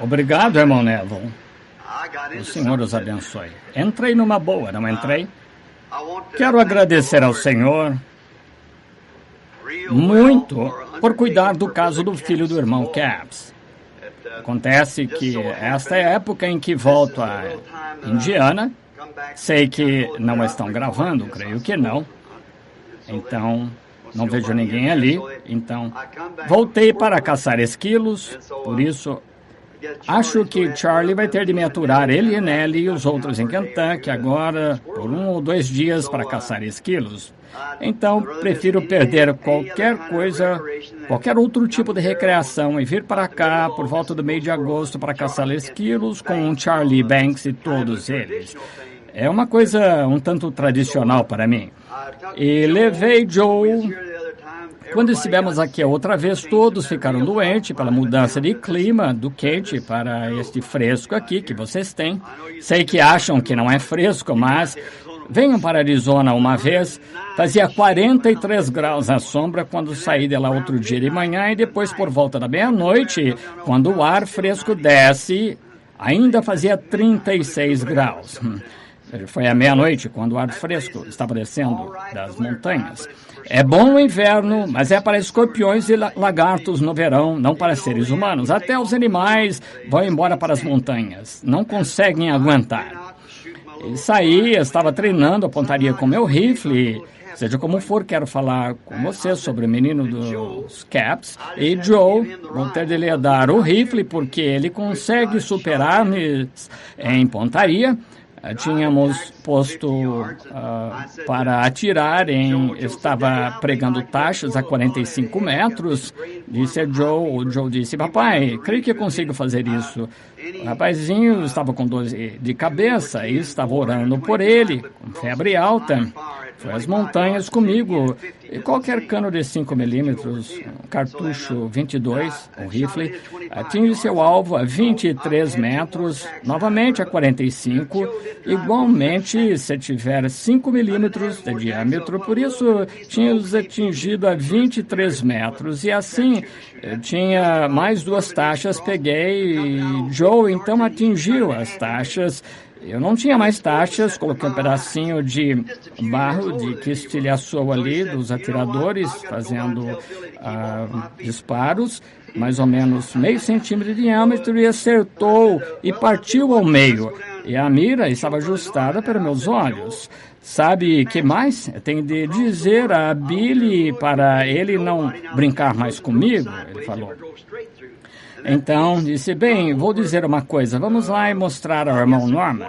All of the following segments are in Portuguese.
Obrigado, irmão Neville. O Senhor os abençoe. Entrei numa boa, não entrei? Quero agradecer ao Senhor muito por cuidar do caso do filho do irmão Capps. Acontece que esta é a época em que volto a Indiana. Sei que não estão gravando, creio que não. Então, não vejo ninguém ali. Então, voltei para caçar esquilos. Por isso, acho que Charlie vai ter de me aturar, ele e Nellie e os outros em Kentucky agora por 1 ou 2 dias para caçar esquilos. Então, prefiro perder qualquer coisa, qualquer outro tipo de recreação e vir para cá por volta do mês de agosto para caçar esquilos com o Charlie Banks e todos eles. É uma coisa um tanto tradicional para mim. E levei Joe. Quando estivemos aqui a outra vez, todos ficaram doentes pela mudança de clima do quente para este fresco aqui que vocês têm. Sei que acham que não é fresco, mas venham para Arizona uma vez. Fazia 43 graus à sombra quando saí de lá outro dia de manhã e depois por volta da meia-noite, quando o ar fresco desce, ainda fazia 36 graus. Foi à meia-noite, quando o ar fresco estava descendo das montanhas. É bom o inverno, mas é para escorpiões e lagartos no verão, não para seres humanos. Até os animais vão embora para as montanhas. Não conseguem aguentar. E saí, estava treinando a pontaria com meu rifle. Seja como for, quero falar com você sobre o menino dos Capps. E Joe, vou ter de lhe dar o rifle, porque ele consegue superar-me em pontaria. Tínhamos posto para atirar estava pregando taxas a 45 metros, disse a Joe. O Joe disse, papai, creio que eu consigo fazer isso. O rapazinho estava com dor de cabeça e estava orando por ele, com febre alta. Foi às montanhas comigo. E qualquer cano de 5 milímetros, um cartucho 22, um rifle, atinge seu alvo a 23 metros, novamente a 45, igualmente se tiver 5 milímetros de diâmetro, por isso tínhamos atingido a 23 metros. E assim, tinha mais 2 taxas, peguei e Joe então atingiu as taxas. Eu não tinha mais taxas, coloquei um pedacinho de barro que estilhaçou ali dos atiradores, fazendo disparos, mais ou menos meio centímetro de diâmetro, e acertou e partiu ao meio. E a mira estava ajustada para meus olhos. Sabe que mais? Tenho de dizer a Billy para ele não brincar mais comigo, ele falou. Então, disse, bem, vou dizer uma coisa, vamos lá e mostrar ao irmão Norman.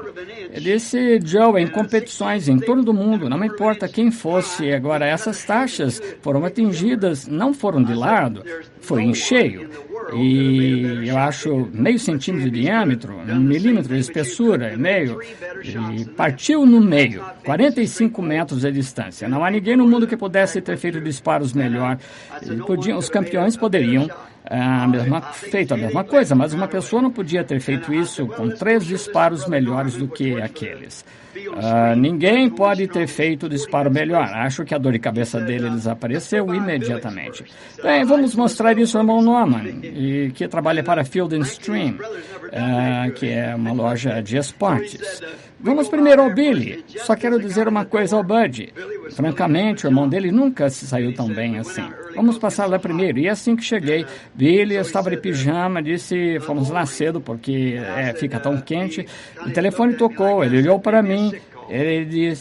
Ele disse, Joe, em competições em todo o mundo, não importa quem fosse, agora essas taxas foram atingidas, não foram de lado, foi em cheio. E eu acho meio centímetro de diâmetro, 1 milímetro de espessura, meio, e partiu no meio, 45 metros de distância. Não há ninguém no mundo que pudesse ter feito disparos melhor. Os campeões poderiam feito a mesma coisa, mas uma pessoa não podia ter feito isso com 3 disparos melhores do que aqueles. Ninguém pode ter feito o disparo melhor. Acho que a dor de cabeça dele desapareceu imediatamente. Bem, vamos mostrar isso ao irmão Norman, que trabalha para Field & Stream, que é uma loja de esportes. Vamos primeiro ao Billy. Só quero dizer uma coisa ao Bud. Francamente, o irmão dele nunca se saiu tão bem assim. Vamos passar lá primeiro. E assim que cheguei, Billy estava de pijama, disse, fomos lá cedo porque fica tão quente. O telefone tocou, ele olhou para mim.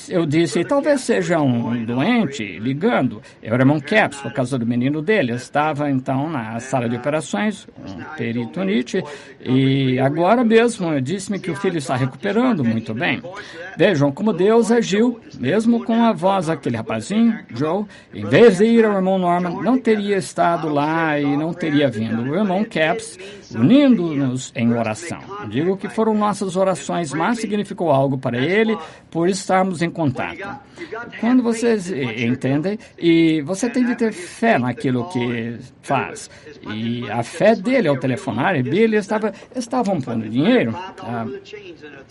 Eu disse, talvez seja um doente ligando. Eu era irmão Capps, por causa do menino dele. Eu estava, então, na sala de operações, com peritonite, e agora mesmo disse-me que o filho está recuperando muito bem. Vejam como Deus agiu, mesmo com a voz daquele rapazinho, Joe. Em vez de ir ao irmão Norman, não teria estado lá e não teria vindo. O irmão Capps, unindo-nos em oração. Digo que foram nossas orações, mas significou algo para ele, por estarmos em contato. Quando vocês entendem, e você tem de ter fé naquilo que faz. E a fé dele ao telefonar, e Billy estavam pondo dinheiro.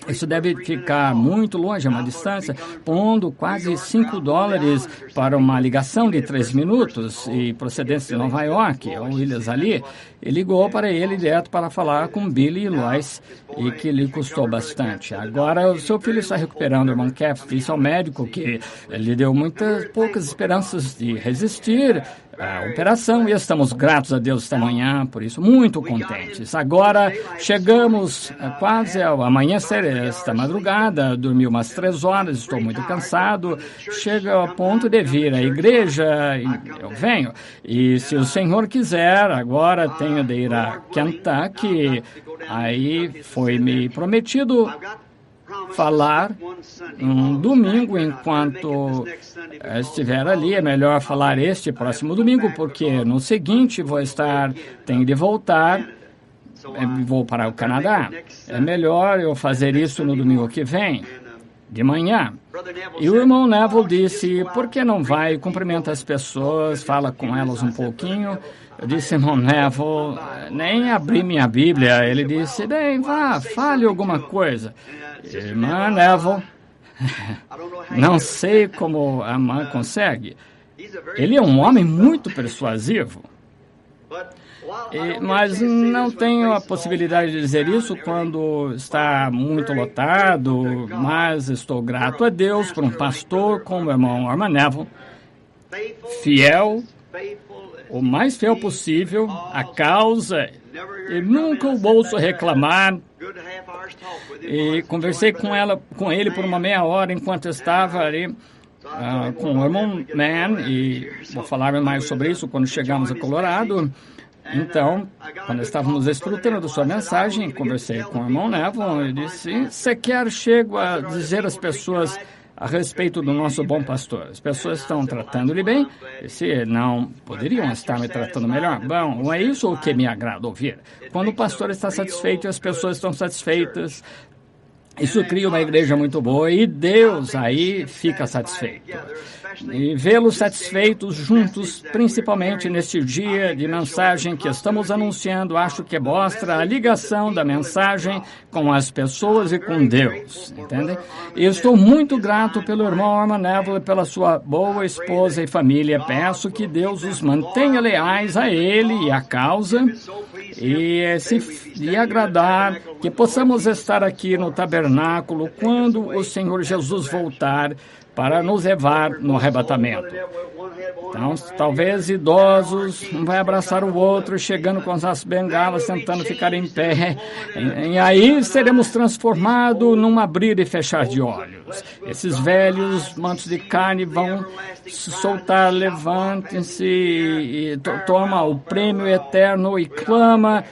Isso deve ficar muito longe, a uma distância, pondo quase $5 para uma ligação de 3 minutos e procedência de Nova York, ou Williams ali. Ele ligou para ele direto para falar com Billy e Lois, e que lhe custou bastante. Agora, o seu filho está recuperando, irmão Cap, disse ao médico que lhe deu poucas esperanças de resistir à operação, e estamos gratos a Deus esta manhã, por isso, muito contentes. Agora, chegamos quase ao amanhecer esta madrugada, dormi umas 3 horas, estou muito cansado, chega ao ponto de vir à igreja, e eu venho. E se o Senhor quiser, agora tenho de ir a Kentucky, aí foi me prometido falar um domingo enquanto estiver ali. É melhor falar este próximo domingo, porque no seguinte tenho de voltar, vou para o Canadá. É melhor eu fazer isso no domingo que vem, de manhã. E o irmão Neville disse, por que não vai e cumprimenta as pessoas, fala com elas um pouquinho. Eu disse, irmão Neville, nem abri minha Bíblia. Ele disse, bem, vá, fale alguma coisa. Irmã Neville, não sei como a irmã consegue. Ele é um homem muito persuasivo. Mas não tenho a possibilidade de dizer isso quando está muito lotado, mas estou grato a Deus por um pastor como o irmão Arman Neville, fiel, o mais fiel possível à causa, e nunca o ouço reclamar. E conversei com ele por uma meia hora enquanto estava ali com o irmão Mann, e vou falar mais sobre isso quando chegamos a Colorado. Então, quando estávamos desfrutando da sua mensagem, conversei com o irmão Neville e disse, sequer chego a dizer às pessoas a respeito do nosso bom pastor. As pessoas estão tratando-lhe bem, e se não poderiam estar me tratando melhor. Bom, não é isso o que me agrada ouvir. Quando o pastor está satisfeito e as pessoas estão satisfeitas, isso cria uma igreja muito boa e Deus aí fica satisfeito. E vê-los satisfeitos juntos, principalmente neste dia de mensagem que estamos anunciando, acho que mostra a ligação da mensagem com as pessoas e com Deus, entende? E estou muito grato pelo irmão Arman Neville e pela sua boa esposa e família. Peço que Deus os mantenha leais a ele e à causa, e se lhe agradar, que possamos estar aqui no tabernáculo quando o Senhor Jesus voltar para nos levar no arrebatamento. Então, talvez idosos, um vai abraçar o outro, chegando com as bengalas, tentando ficar em pé. E aí seremos transformados num abrir e fechar de olhos. Esses velhos mantos de carne vão se soltar, levantem-se e toma o prêmio eterno e clama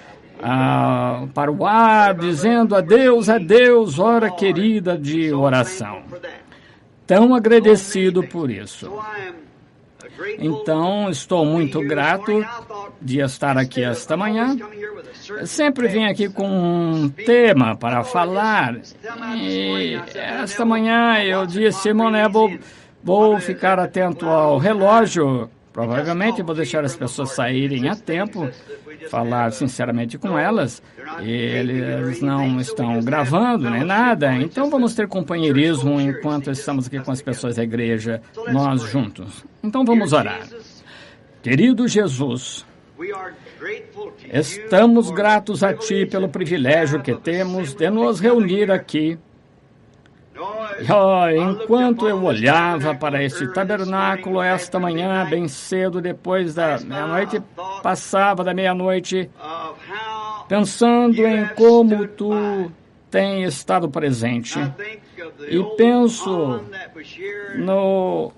para o ar, dizendo adeus, hora querida de oração. Tão agradecido por isso. Então, estou muito grato de estar aqui esta manhã. Sempre vim aqui com um tema para falar. E esta manhã eu disse, irmão Neville, vou ficar atento ao relógio. Provavelmente vou deixar as pessoas saírem a tempo, falar sinceramente com elas. E eles não estão gravando nem nada, então vamos ter companheirismo enquanto estamos aqui com as pessoas da igreja, nós juntos. Então vamos orar. Querido Jesus, estamos gratos a Ti pelo privilégio que temos de nos reunir aqui. Enquanto eu olhava para este tabernáculo esta manhã, bem cedo, depois da meia-noite, passava da meia-noite, pensando em como Tu tens estado presente. E penso no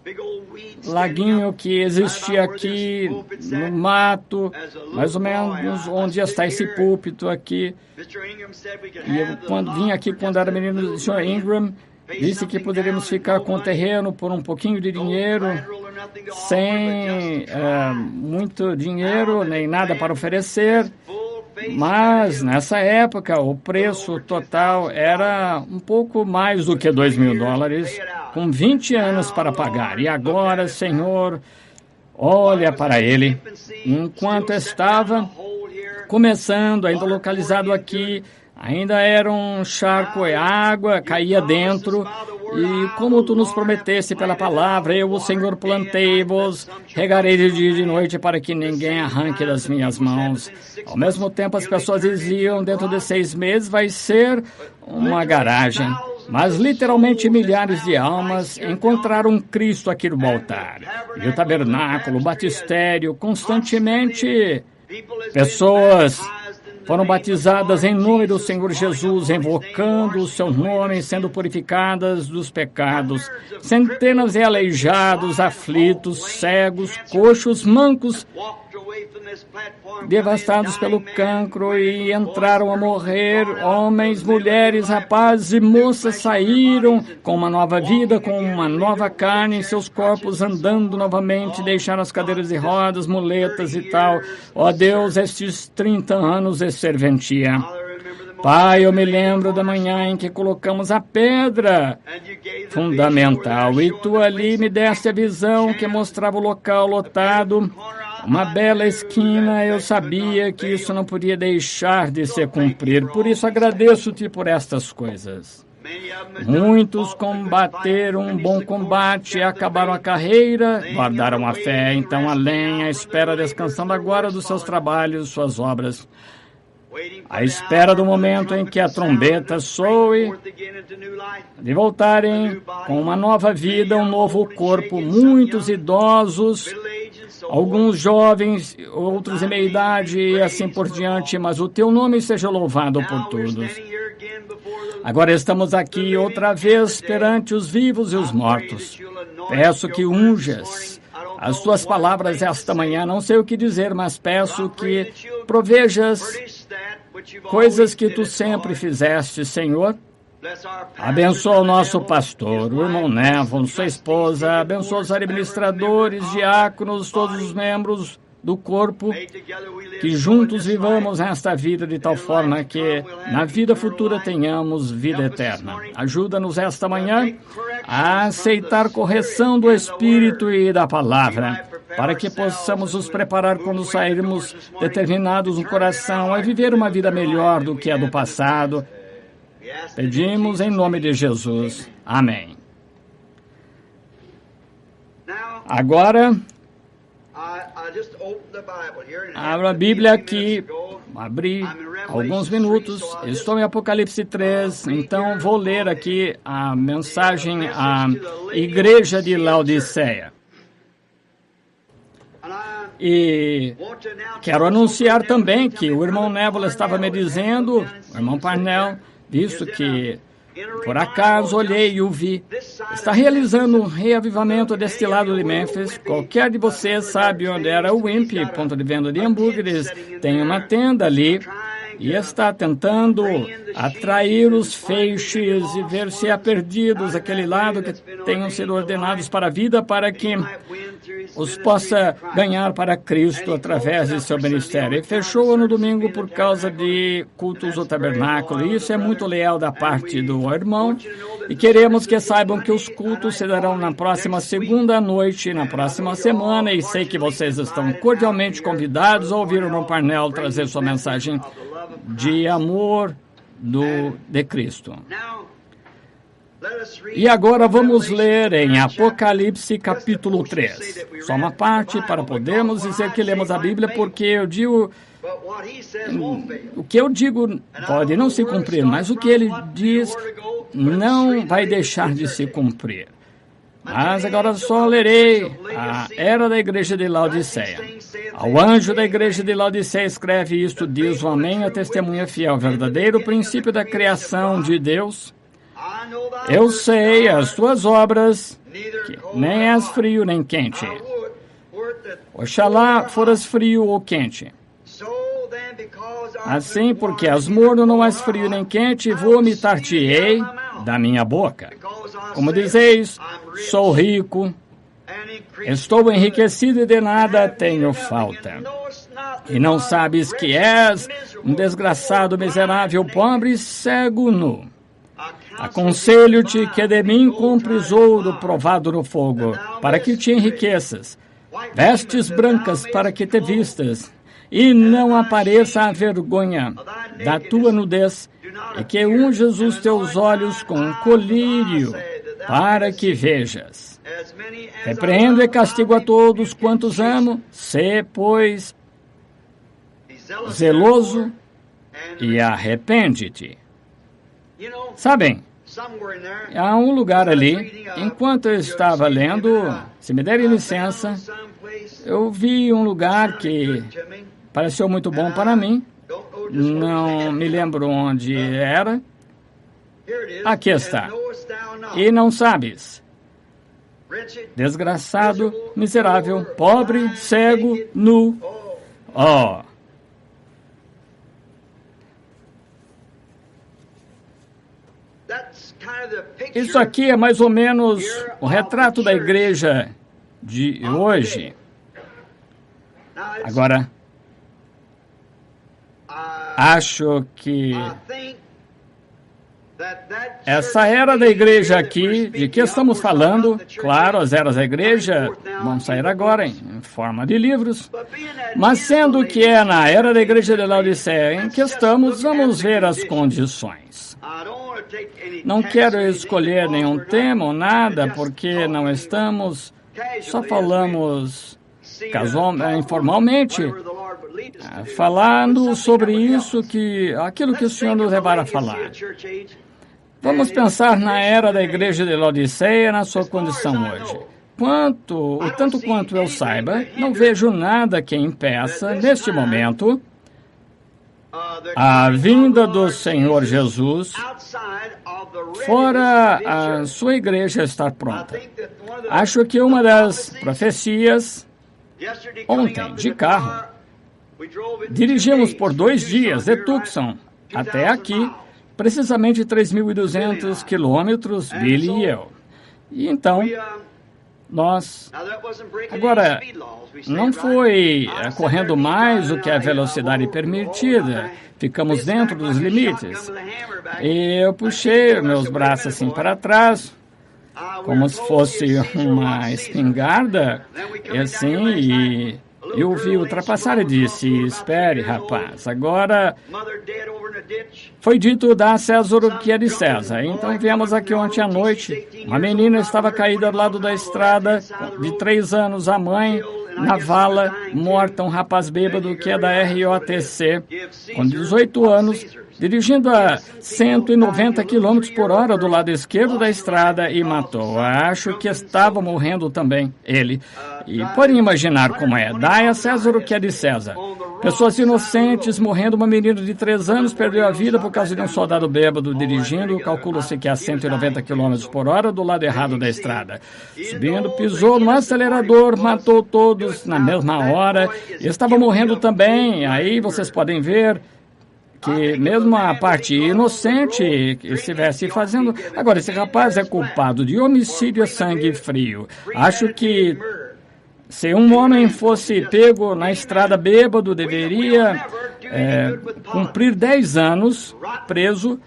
laguinho que existia aqui no mato, mais ou menos onde está esse púlpito aqui. E eu, quando vim aqui, quando era menino, o Sr. Ingram disse que poderíamos ficar com o terreno por um pouquinho de dinheiro, sem muito dinheiro, nem nada para oferecer. Mas, nessa época, o preço total era um pouco mais do que $2.000, com 20 anos para pagar. E agora, Senhor, olha para ele. Enquanto estava começando, ainda localizado aqui, ainda era um charco, e água caía dentro. E como tu nos prometeste pela palavra, eu, o Senhor, plantei-vos, regarei de dia e de noite para que ninguém arranque das minhas mãos. Ao mesmo tempo, as pessoas diziam, dentro de 6 meses vai ser uma garagem. Mas literalmente milhares de almas encontraram Cristo aqui no altar. E o tabernáculo, o batistério, constantemente pessoas foram batizadas em nome do Senhor Jesus, invocando o seu nome, sendo purificadas dos pecados. Centenas de aleijados, aflitos, cegos, coxos, mancos, devastados pelo cancro e entraram a morrer. Homens, mulheres, rapazes e moças saíram com uma nova vida, com uma nova carne em seus corpos, andando novamente, deixaram as cadeiras de rodas, muletas e tal. Ó Deus, estes 30 anos de serventia. Pai, eu me lembro da manhã em que colocamos a pedra fundamental e tu ali me deste a visão que mostrava o local lotado, uma bela esquina. Eu sabia que isso não podia deixar de se cumprir, por isso agradeço-te por estas coisas. Muitos combateram um bom combate, acabaram a carreira, guardaram a fé, então além, à espera, descansando agora dos seus trabalhos, suas obras, à espera do momento em que a trombeta soe, de voltarem com uma nova vida, um novo corpo, muitos idosos, alguns jovens, outros em meia-idade e assim por diante, mas o teu nome seja louvado por todos. Agora estamos aqui outra vez perante os vivos e os mortos. Peço que unjas as tuas palavras esta manhã, não sei o que dizer, mas peço que provejas coisas que tu sempre fizeste, Senhor. Abençoa o nosso pastor, o irmão Neville, sua esposa, abençoa os administradores, diáconos, todos os membros do corpo, que juntos vivamos esta vida de tal forma que na vida futura tenhamos vida eterna. Ajuda-nos esta manhã a aceitar correção do Espírito e da Palavra, para que possamos nos preparar quando sairmos determinados no coração a viver uma vida melhor do que a do passado. Pedimos em nome de Jesus. Amém. Agora, abra a Bíblia aqui, abri alguns minutos, estou em Apocalipse 3, então vou ler aqui a mensagem à igreja de Laodiceia. E quero anunciar também que o irmão Neville estava me dizendo, o irmão Parnell, visto que por acaso olhei e o vi, está realizando um reavivamento deste lado de Memphis. Qualquer de vocês sabe onde era o Wimpy, ponto de venda de hambúrgueres. Tem uma tenda ali e está tentando atrair os feixes e ver se há perdidos aquele lado que tenham sido ordenados para a vida, para que os possa ganhar para Cristo através de seu ministério. E fechou no domingo por causa de cultos do tabernáculo. E isso é muito leal da parte do irmão. E queremos que saibam que os cultos se darão na próxima segunda noite, na próxima semana. E sei que vocês estão cordialmente convidados a ouvir o irmão Parnell trazer sua mensagem de amor de Cristo. E agora vamos ler em Apocalipse capítulo 3. Só uma parte para podermos dizer que lemos a Bíblia, porque eu digo, o que eu digo pode não se cumprir, mas o que ele diz não vai deixar de se cumprir. Mas agora só lerei a era da igreja de Laodiceia. Ao anjo da igreja de Laodiceia escreve isto, diz o Amém, a testemunha fiel, verdadeiro princípio da criação de Deus. Eu sei as tuas obras, que nem és frio nem quente. Oxalá foras frio ou quente. Assim, porque és morno, não és frio nem quente, vomitar-te-ei da minha boca. Como dizeis, sou rico, estou enriquecido e de nada tenho falta. E não sabes que és um desgraçado, miserável, pobre e cego nu. Aconselho-te que de mim compres ouro provado no fogo, para que te enriqueças, vestes brancas para que te vistas, e não apareça a vergonha da tua nudez, e que unjas os teus olhos com colírio, para que vejas. Repreendo e castigo a todos quantos amo, sê, pois, zeloso e arrepende-te. Sabem, há um lugar ali, enquanto eu estava lendo, se me derem licença, eu vi um lugar que pareceu muito bom para mim, não me lembro onde era. Aqui está. E não sabes, desgraçado, miserável, pobre, cego, nu. Oh! Isso aqui é mais ou menos o retrato da igreja de hoje. Agora, acho que essa era da igreja aqui, de que estamos falando, claro, as eras da igreja vão sair agora em forma de livros, mas sendo que é na era da igreja de Laodiceia em que estamos, vamos ver as condições. Não quero escolher nenhum tema ou nada, porque não estamos, só falamos informalmente, falando sobre isso, aquilo que o Senhor nos levar a falar. Vamos pensar na era da igreja de Laodiceia, na sua condição hoje. Tanto quanto eu saiba, não vejo nada que impeça, neste momento, a vinda do Senhor Jesus fora a sua igreja estar pronta. Acho que uma das profecias, ontem, de carro, dirigimos por 2 dias de Tucson até aqui, precisamente 3.200 quilômetros, Billy e eu. E então, agora, não foi correndo mais do que a velocidade permitida, ficamos dentro dos limites. E eu puxei meus braços assim para trás, como se fosse uma espingarda, e assim, e eu vi ultrapassar e disse: espere, rapaz, agora foi dito dar a César o que é de César. Então viemos aqui ontem à noite, uma menina estava caída do lado da estrada, de 3 anos, a mãe na vala, morta, um rapaz bêbado que é da ROTC, com 18 anos, dirigindo a 190 km por hora do lado esquerdo da estrada e matou. Acho que estava morrendo também, ele. E podem imaginar como é. Dai a César o que é de César. Pessoas inocentes morrendo. Uma menina de 3 anos perdeu a vida por causa de um soldado bêbado dirigindo. Calcula-se que a 190 km por hora do lado errado da estrada. Subindo, pisou no acelerador, matou todos na mesma hora. E estava morrendo também. Aí vocês podem ver que mesmo a parte inocente que estivesse fazendo... Agora, esse rapaz é culpado de homicídio a sangue frio. Acho que se um homem fosse pego na estrada bêbado, deveria cumprir 10 anos preso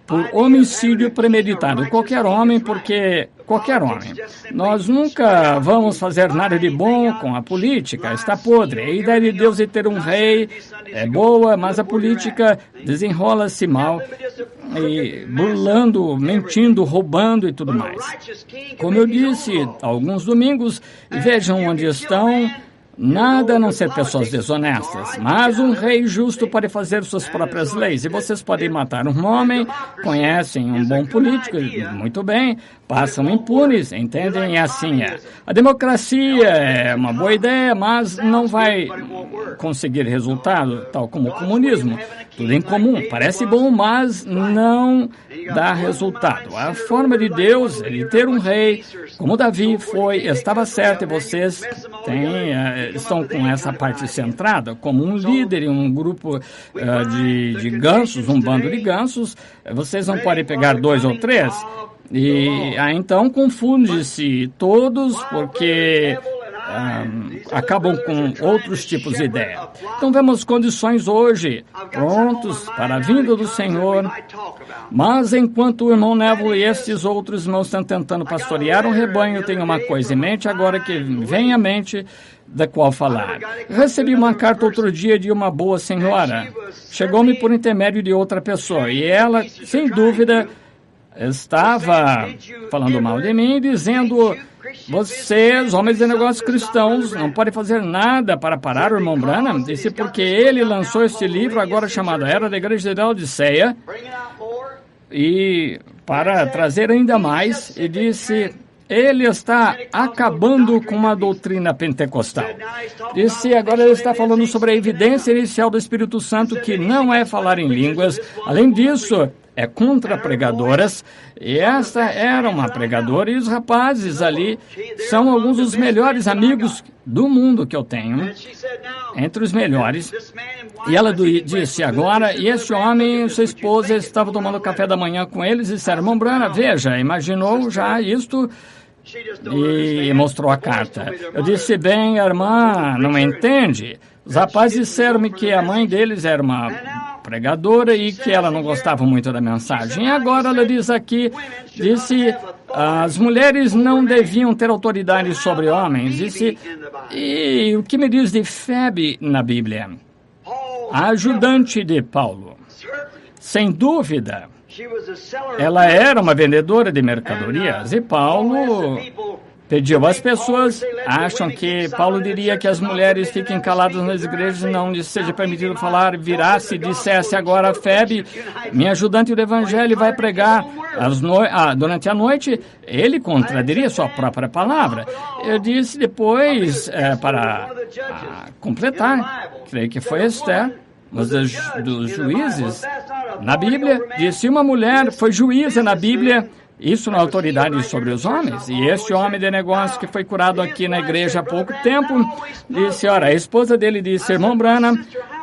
por homicídio premeditado. Qualquer homem, porque qualquer homem. Nós nunca vamos fazer nada de bom com a política, está podre. A ideia de Deus de ter um rei é boa, mas a política desenrola-se mal, e burlando, mentindo, roubando e tudo mais. Como eu disse, alguns domingos, vejam onde estão. Nada a não ser pessoas desonestas, mas um rei justo pode fazer suas próprias leis. E vocês podem matar um homem, conhecem um bom político, muito bem, passam impunes, entendem? E assim é. A democracia é uma boa ideia, mas não vai conseguir resultado, tal como o comunismo. Tudo em comum, parece bom, mas não dá resultado. A forma de Deus é de ter um rei, como Davi estava certo, e vocês estão com essa parte centrada, como um líder em um grupo de gansos, um bando de gansos. Vocês não podem pegar 2 ou 3, e então confunde-se todos, porque acabam com outros tipos de ideia. Então vemos condições hoje prontos para a vinda do Senhor, mas enquanto o irmão Neville e estes outros irmãos estão tentando pastorear um rebanho, eu tenho uma coisa em mente agora que vem à mente da qual falar. Recebi uma carta outro dia de uma boa senhora. Chegou-me por intermédio de outra pessoa e ela, sem dúvida, estava falando mal de mim, dizendo: vocês, homens de negócios cristãos, não podem fazer nada para parar o irmão Branham. Disse porque ele lançou este livro agora chamado Era da Igreja de Laodiceia, e para trazer ainda mais, e disse: ele está acabando com a doutrina pentecostal. Disse, agora ele está falando sobre a evidência inicial do Espírito Santo, que não é falar em línguas. Além disso, é contra pregadoras. E esta era uma pregadora, e os rapazes ali são alguns dos melhores amigos do mundo que eu tenho, entre os melhores. E ela disse agora, e esse homem e sua esposa estavam tomando café da manhã com eles e disseram: irmão Branham, veja, imaginou já isto? E mostrou a carta. Eu disse: bem, a irmã não entende. Os rapazes disseram-me que a mãe deles era uma pregadora e que ela não gostava muito da mensagem. E agora ela diz aqui, disse, as mulheres não deviam ter autoridade sobre homens. Disse, e o que me diz de Febe na Bíblia? A ajudante de Paulo. Sem dúvida, ela era uma vendedora de mercadorias, e Paulo pediu às pessoas, acham que Paulo diria que as mulheres fiquem caladas nas igrejas e não lhes seja permitido falar, virasse e dissesse agora a Febe, minha ajudante do evangelho, vai pregar durante a noite, ele contradiria sua própria palavra. Eu disse depois, para completar, creio que foi Esther, mas dos juízes, na Bíblia, disse uma mulher foi juíza na Bíblia, isso na autoridade sobre os homens. E este homem de negócio que foi curado aqui na igreja há pouco tempo, disse, ora, a esposa dele disse, irmão Branham,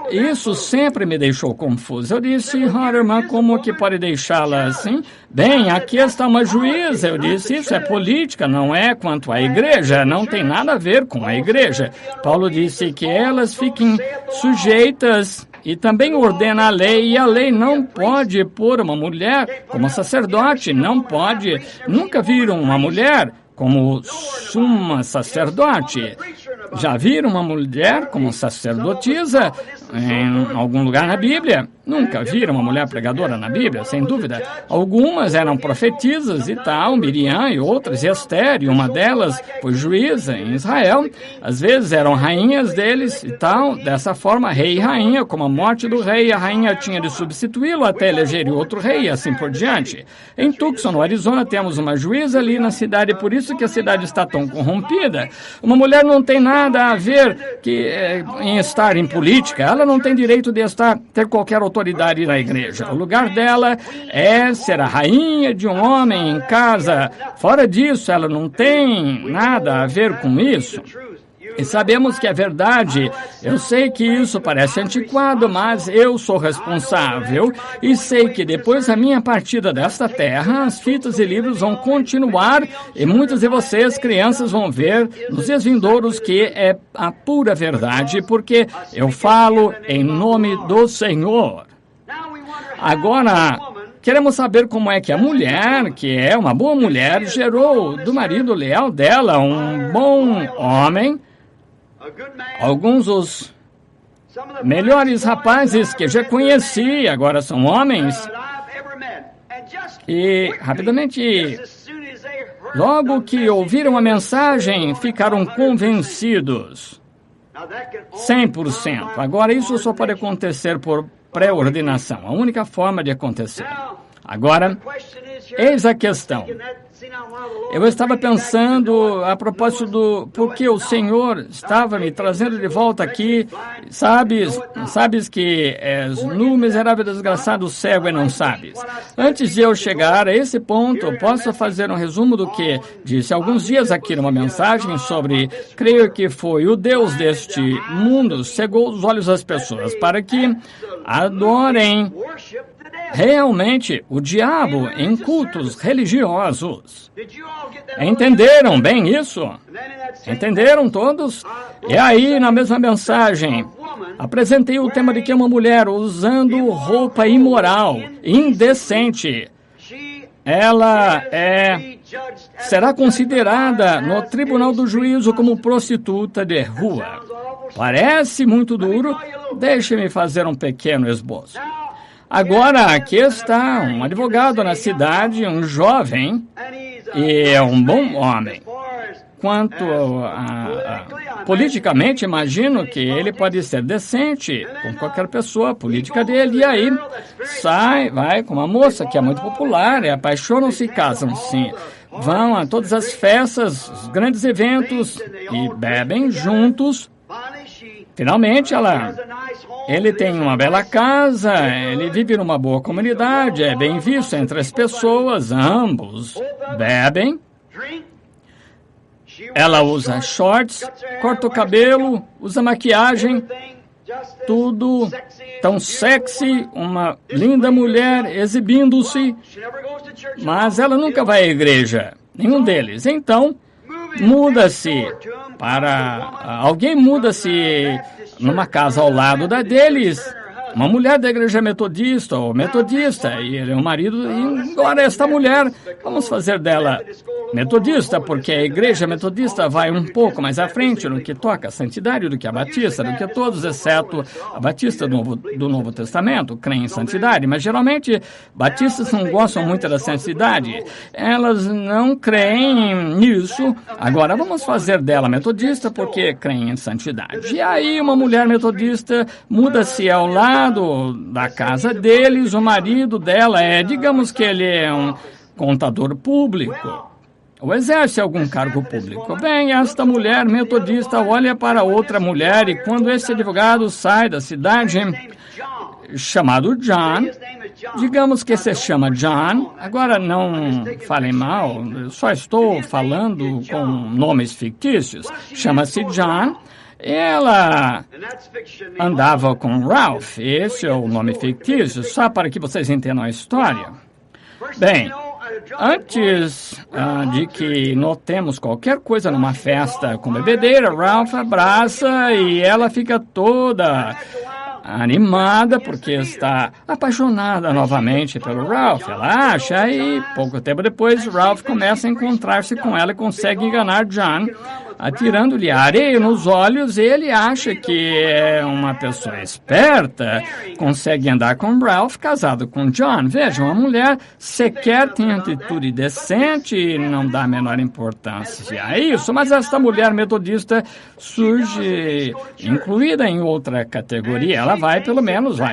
isso sempre me deixou confuso. Eu disse, ora, irmã, como que pode deixá-la assim? Bem, aqui está uma juíza. Eu disse, isso é política, não é quanto à igreja, não tem nada a ver com a igreja. Paulo disse que elas fiquem sujeitas e também ordena a lei, e a lei não pode pôr uma mulher como sacerdote, não pode, nunca viram uma mulher como suma sacerdote. Já viram uma mulher como sacerdotisa em algum lugar na Bíblia? Nunca viram uma mulher pregadora na Bíblia, sem dúvida. Algumas eram profetisas e tal, Miriam e outras, e Esther, e uma delas foi juíza em Israel. Às vezes eram rainhas deles e tal, dessa forma, rei e rainha, como a morte do rei, a rainha tinha de substituí-lo até eleger outro rei e assim por diante. Em Tucson, no Arizona, temos uma juíza ali na cidade, por isso que a cidade está tão corrompida. Uma mulher não tem nada a ver em estar em política, ela não tem direito de ter qualquer autoridade na igreja. O lugar dela é ser a rainha de um homem em casa. Fora disso, ela não tem nada a ver com isso. E sabemos que é verdade. Eu sei que isso parece antiquado, mas eu sou responsável e sei que depois da minha partida desta terra, as fitas e livros vão continuar e muitas de vocês, crianças, vão ver nos dias vindouros que é a pura verdade, porque eu falo em nome do Senhor. Agora, queremos saber como é que a mulher, que é uma boa mulher, gerou do marido leal dela um bom homem. Alguns dos melhores rapazes que já conheci agora são homens. E, rapidamente, logo que ouviram a mensagem, ficaram convencidos. 100%. Agora, isso só pode acontecer por pré-ordenação. A única forma de acontecer. Agora, eis a questão. Eu estava pensando a propósito do porque o Senhor estava me trazendo de volta aqui. Sabes que és nu, miserável, desgraçado, cego e não sabes. Antes de eu chegar a esse ponto, posso fazer um resumo do que disse alguns dias aqui numa mensagem sobre, creio que foi o Deus deste mundo, cegou os olhos das pessoas para que adorem realmente o diabo em cultos religiosos. Entenderam bem isso? Entenderam todos? E aí, na mesma mensagem, apresentei o tema de que uma mulher usando roupa imoral, indecente, ela será considerada no tribunal do juízo como prostituta de rua. Parece muito duro? Deixe-me fazer um pequeno esboço. Agora, aqui está um advogado na cidade, um jovem, e é um bom homem. Quanto politicamente, imagino que ele pode ser decente com qualquer pessoa política dele. E aí, vai com uma moça que é muito popular, e apaixonam-se e casam-se. Vão a todas as festas, os grandes eventos, e bebem juntos. Finalmente, ele tem uma bela casa, ele vive numa boa comunidade, é bem visto entre as pessoas, ambos bebem. Ela usa shorts, corta o cabelo, usa maquiagem, tudo tão sexy, uma linda mulher exibindo-se, mas ela nunca vai à igreja, nenhum deles. Então, alguém muda-se numa casa ao lado da deles, uma mulher da igreja metodista ou metodista, e ele é o marido, e agora esta mulher, vamos fazer dela metodista, porque a igreja metodista vai um pouco mais à frente no que toca a santidade do que a batista, do que todos, exceto a batista do Novo Testamento, creem em santidade, mas geralmente batistas não gostam muito da santidade, elas não creem nisso. Agora vamos fazer dela metodista porque creem em santidade. E aí uma mulher metodista muda-se ao lado da casa deles, o marido dela digamos que ele é um contador público, ou exerce algum cargo público. Bem, esta mulher metodista olha para outra mulher, e quando esse advogado sai da cidade, chamado John, digamos que se chama John, agora não falem mal, só estou falando com nomes fictícios, chama-se John. Ela andava com Ralph, esse é o nome fictício, só para que vocês entendam a história. Bem, antes de que notemos qualquer coisa numa festa com bebedeira, Ralph abraça e ela fica toda animada porque está apaixonada novamente pelo Ralph. Ela acha, e pouco tempo depois Ralph começa a encontrar-se com ela e consegue enganar John, atirando-lhe areia nos olhos. Ele acha que é uma pessoa esperta, consegue andar com Ralph, casado com John. Veja, uma mulher sequer tem atitude decente e não dá a menor importância a isso, mas esta mulher metodista surge incluída em outra categoria. Ela vai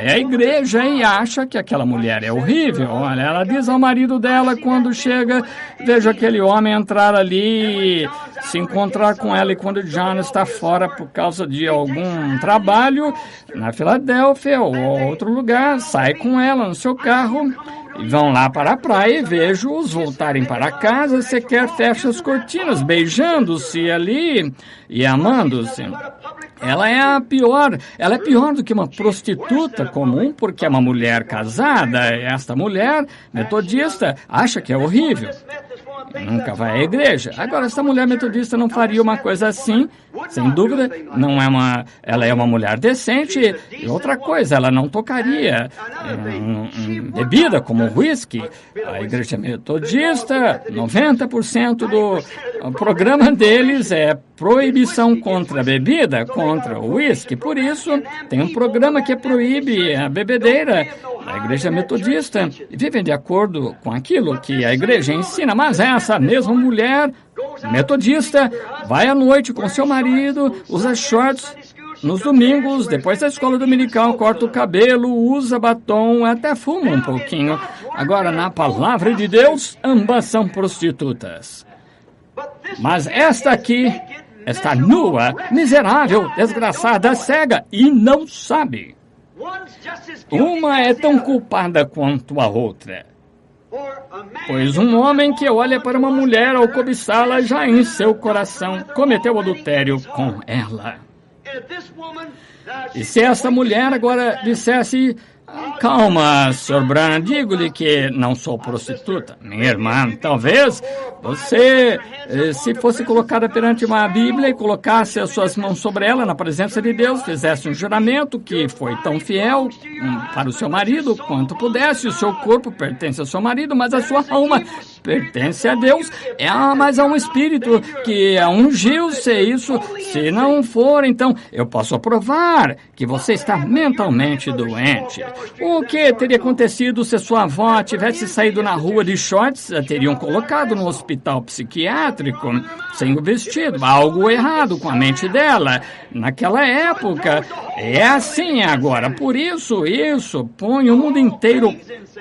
à igreja e acha que aquela mulher é horrível. Olha, ela diz ao marido dela quando chega, veja aquele homem entrar ali, se encontrar com ela, e quando John está fora por causa de algum trabalho na Filadélfia ou outro lugar, sai com ela no seu carro e vão lá para a praia, e vejo-os voltarem para casa, sequer fecha as cortinas, beijando-se ali e amando-se. Ela é pior do que uma prostituta comum, porque é uma mulher casada. Esta mulher metodista acha que é horrível, nunca vai à igreja. Agora, esta mulher metodista não faria uma coisa assim, sem dúvida. Ela é uma mulher decente. E outra coisa, ela não tocaria bebida como whisky. A igreja metodista, 90% do programa deles é proibição contra a bebida, contra o whisky. Por isso, tem um programa que proíbe a bebedeira. A igreja metodista vive de acordo com aquilo que a igreja ensina, mas essa mesma mulher metodista vai à noite com seu marido, usa shorts nos domingos, depois da escola dominical, corta o cabelo, usa batom, até fuma um pouquinho. Agora, na palavra de Deus, ambas são prostitutas. Mas esta aqui está nua, miserável, desgraçada, cega e não sabe. Uma é tão culpada quanto a outra. Pois um homem que olha para uma mulher ao cobiçá-la já em seu coração cometeu adultério com ela. E se esta mulher agora dissesse, Calma, Sr. Branham, digo-lhe que não sou prostituta. Minha irmã, talvez você, se fosse colocada perante uma Bíblia e colocasse as suas mãos sobre ela na presença de Deus, fizesse um juramento que foi tão fiel para o seu marido quanto pudesse. O seu corpo pertence ao seu marido, mas a sua alma pertence a Deus. Mas há um espírito que ungiu, se isso, se não for, então eu posso provar que você está mentalmente doente. O que teria acontecido se sua avó tivesse saído na rua de shorts? A teriam colocado no hospital psiquiátrico sem o vestido. Algo errado com a mente dela. Naquela época, é assim agora. Por isso põe o mundo inteiro,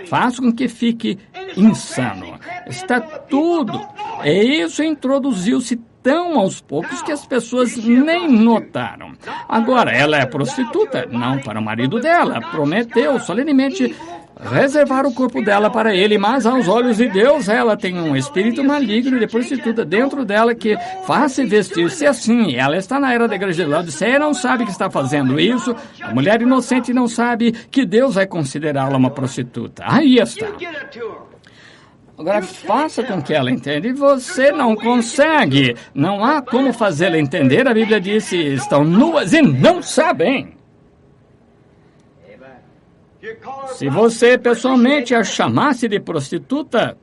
faz com que fique insano. Está tudo. E isso introduziu-se tão aos poucos que as pessoas nem notaram. Agora, ela é prostituta, não para o marido dela. Prometeu solenemente reservar o corpo dela para ele, mas aos olhos de Deus ela tem um espírito maligno de prostituta dentro dela que faz-se vestir-se assim. Ela está na era da igreja de Laodiceia, não sabe que está fazendo isso. A mulher inocente não sabe que Deus vai considerá-la uma prostituta. Aí está. Agora, faça com que ela entenda. E você não consegue. Não há como fazê-la entender. A Bíblia disse, estão nuas e não sabem. Se você pessoalmente a chamasse de prostituta,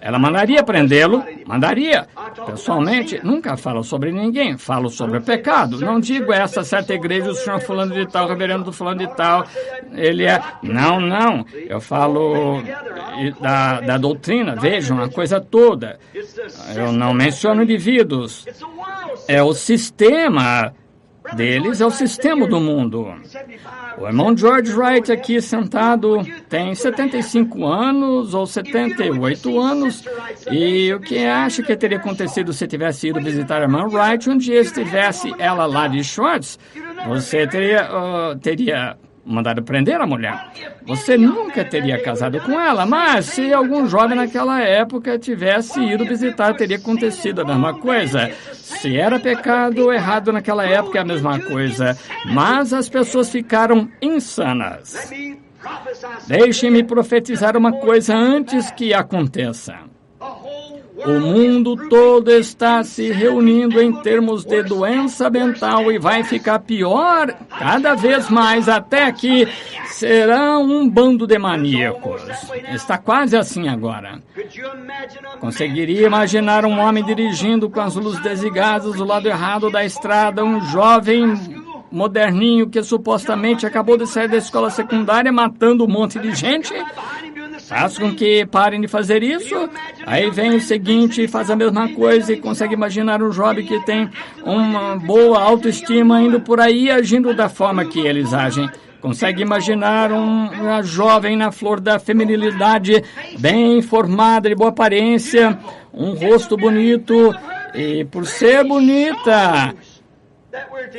ela mandaria prendê-lo, mandaria. Pessoalmente, nunca falo sobre ninguém, falo sobre o pecado. Não digo essa certa igreja, o senhor fulano de tal, o reverendo fulano de tal, ele é... Não. Eu falo da doutrina, vejam, a coisa toda. Eu não menciono indivíduos. É o sistema deles, é o sistema do mundo. O irmão George Wright aqui sentado tem 75 anos ou 78 anos. E o que acha que teria acontecido se tivesse ido visitar a irmã Wright? Um dia estivesse ela lá de shorts, você teria mandado prender a mulher. Você nunca teria casado com ela, mas se algum jovem naquela época tivesse ido visitar, teria acontecido a mesma coisa. Se era pecado ou errado naquela época, é a mesma coisa. Mas as pessoas ficaram insanas. Deixem-me profetizar uma coisa antes que aconteça. O mundo todo está se reunindo em termos de doença mental e vai ficar pior cada vez mais, até que será um bando de maníacos. Está quase assim agora. Conseguiria imaginar um homem dirigindo com as luzes desligadas do lado errado da estrada, um jovem moderninho que supostamente acabou de sair da escola secundária matando um monte de gente? Faz com que parem de fazer isso. Aí vem o seguinte e faz a mesma coisa e consegue imaginar um jovem que tem uma boa autoestima indo por aí agindo da forma que eles agem. Consegue imaginar uma jovem na flor da feminilidade, bem formada, de boa aparência, um rosto bonito e por ser bonita,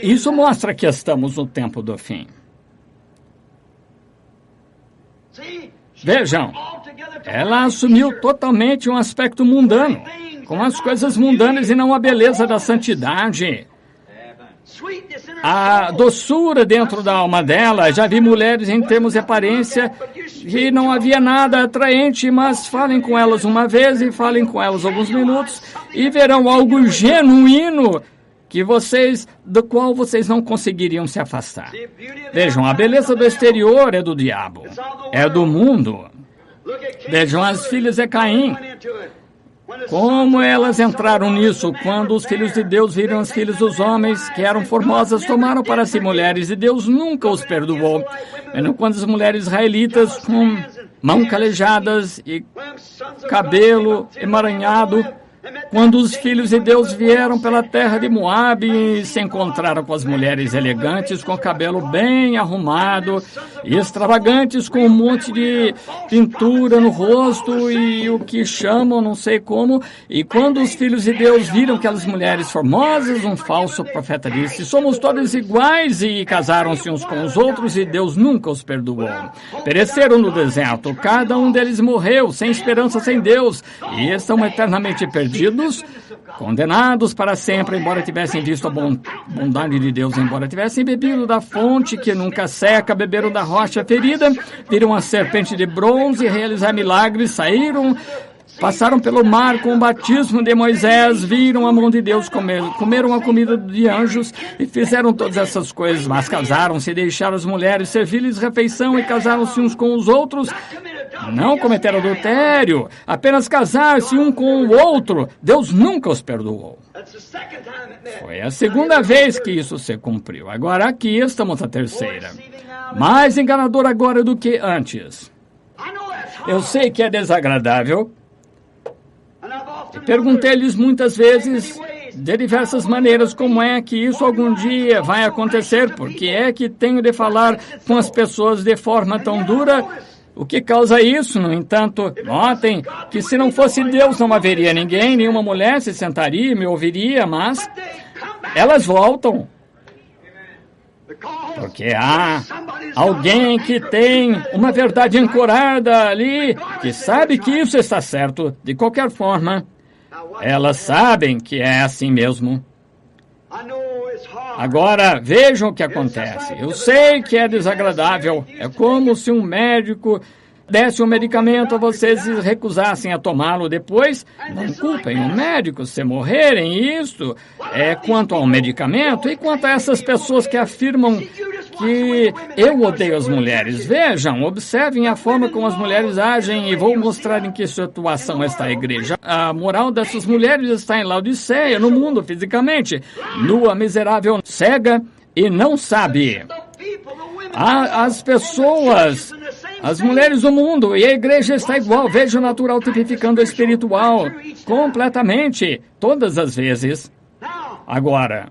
isso mostra que estamos no tempo do fim. Vejam, ela assumiu totalmente um aspecto mundano, com as coisas mundanas e não a beleza da santidade. A doçura dentro da alma dela, já vi mulheres em termos de aparência e não havia nada atraente, mas falem com elas uma vez e falem com elas alguns minutos e verão algo genuíno do qual vocês não conseguiriam se afastar. Vejam, a beleza do exterior é do diabo, é do mundo. Vejam as filhas de Caim, como elas entraram nisso quando os filhos de Deus viram as filhas dos homens que eram formosas, tomaram para si mulheres e Deus nunca os perdoou. Quando as mulheres israelitas com mãos calejadas e cabelo emaranhado, quando os filhos de Deus vieram pela terra de Moabe e se encontraram com as mulheres elegantes, com o cabelo bem arrumado e extravagantes, com um monte de pintura no rosto e o que chamam, não sei como. E quando os filhos de Deus viram aquelas mulheres formosas, um falso profeta disse, somos todos iguais, e casaram-se uns com os outros e Deus nunca os perdoou. Pereceram no deserto, cada um deles morreu, sem esperança, sem Deus, e estão eternamente perdidos, condenados para sempre, embora tivessem visto a bondade de Deus, embora tivessem bebido da fonte que nunca seca, beberam da rocha ferida, viram a serpente de bronze realizar milagres, passaram pelo mar com o batismo de Moisés, viram a mão de Deus, comeram a comida de anjos e fizeram todas essas coisas, mas casaram-se, deixaram as mulheres servir-lhes refeição e casaram-se uns com os outros. Não cometeram adultério, apenas casaram-se um com o outro. Deus nunca os perdoou. Foi a segunda vez que isso se cumpriu. Agora aqui estamos na terceira. Mais enganador agora do que antes. Eu sei que é desagradável. Perguntei-lhes muitas vezes, de diversas maneiras, como é que isso algum dia vai acontecer, porque é que tenho de falar com as pessoas de forma tão dura. O que causa isso? No entanto, notem que se não fosse Deus não haveria ninguém, nenhuma mulher se sentaria e me ouviria, mas elas voltam. Porque há alguém que tem uma verdade ancorada ali, que sabe que isso está certo. De qualquer forma, elas sabem que é assim mesmo. Agora, vejam o que acontece. Eu sei que é desagradável. É como se um médico desse um medicamento a vocês e recusassem a tomá-lo depois. Não culpem o médico se morrerem. Isso é quanto ao medicamento e quanto a essas pessoas que afirmam que eu odeio as mulheres. Vejam, observem a forma como as mulheres agem e vou mostrar em que situação está a igreja. A moral dessas mulheres está em Laodiceia, no mundo, fisicamente. Nua, miserável, cega e não sabe. As pessoas, as mulheres do mundo, e a igreja está igual. Veja o natural tipificando o espiritual, completamente, todas as vezes. Agora,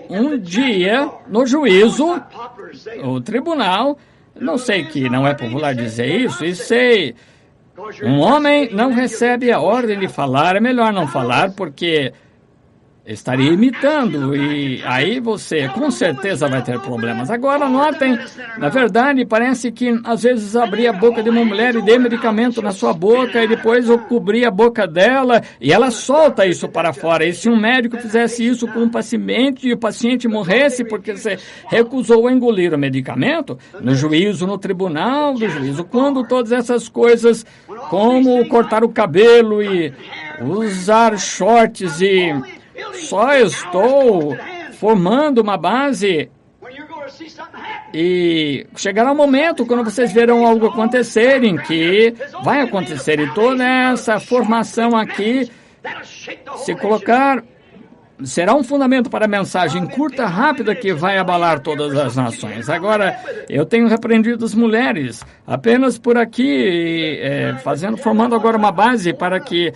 um dia, no juízo, o tribunal, não sei que não é popular dizer isso, e sei, um homem não recebe a ordem de falar, é melhor não falar, porque estaria imitando, e aí você com certeza vai ter problemas. Agora, notem, na verdade, parece que às vezes abrir a boca de uma mulher e dê medicamento na sua boca e depois eu cobrir a boca dela e ela solta isso para fora. E se um médico fizesse isso com um paciente e o paciente morresse porque você recusou a engolir o medicamento, no juízo, no tribunal do juízo, quando todas essas coisas, como cortar o cabelo e usar shorts e só estou formando uma base e chegará um momento quando vocês verão algo acontecer em que vai acontecer e toda essa formação aqui se colocar será um fundamento para a mensagem curta, rápida, que vai abalar todas as nações. Agora, eu tenho repreendido as mulheres apenas por aqui, formando agora uma base para que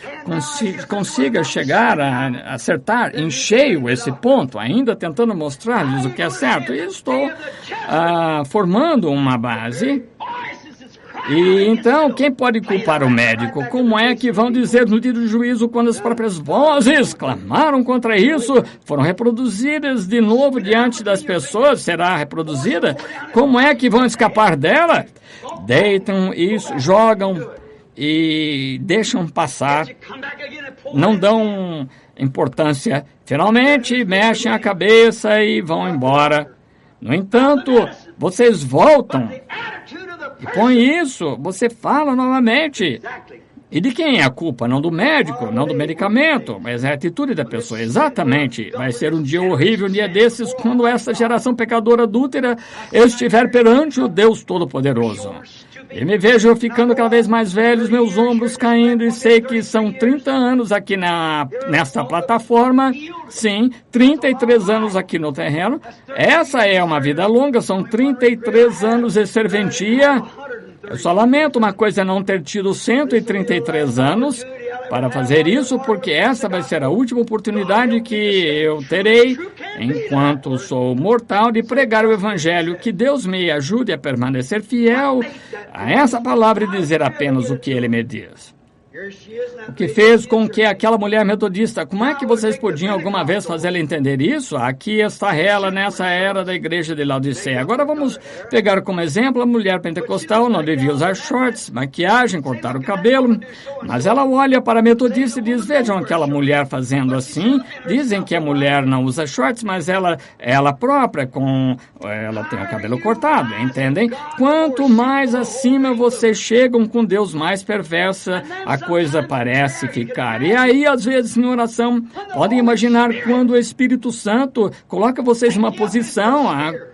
consiga chegar a acertar em cheio esse ponto, ainda tentando mostrar-lhes o que é certo. E estou formando uma base. E então, quem pode culpar o médico? Como é que vão dizer no dia do juízo quando as próprias vozes clamaram contra isso, foram reproduzidas de novo diante das pessoas? Será reproduzida? Como é que vão escapar dela? Deitam isso, jogam e deixam passar, não dão importância. Finalmente, mexem a cabeça e vão embora. No entanto, vocês voltam. E com isso, você fala novamente. E de quem é a culpa? Não do médico, não do medicamento, mas é a atitude da pessoa. Exatamente. Vai ser um dia horrível, um dia desses, quando essa geração pecadora adúltera estiver perante o Deus Todo-Poderoso. E me vejo ficando cada vez mais velho, meus ombros caindo, e sei que são 30 anos aqui nesta plataforma. Sim, 33 anos aqui no terreno. Essa é uma vida longa, são 33 anos de serventia. Eu só lamento uma coisa, não ter tido 133 anos para fazer isso, porque essa vai ser a última oportunidade que eu terei, enquanto sou mortal, de pregar o Evangelho. Que Deus me ajude a permanecer fiel a essa palavra e dizer apenas o que Ele me diz. O que fez com que aquela mulher metodista, como é que vocês podiam alguma vez fazer ela entender isso? Aqui está ela nessa era da igreja de Laodiceia. Agora vamos pegar como exemplo a mulher pentecostal, não devia usar shorts, maquiagem, cortar o cabelo, mas ela olha para a metodista e diz, vejam aquela mulher fazendo assim, dizem que a mulher não usa shorts, mas ela própria, ela tem o cabelo cortado, entendem? Quanto mais acima vocês chegam com Deus, mais perversa a coisa parece ficar. E aí, às vezes, em oração, podem imaginar quando o Espírito Santo coloca vocês numa posição,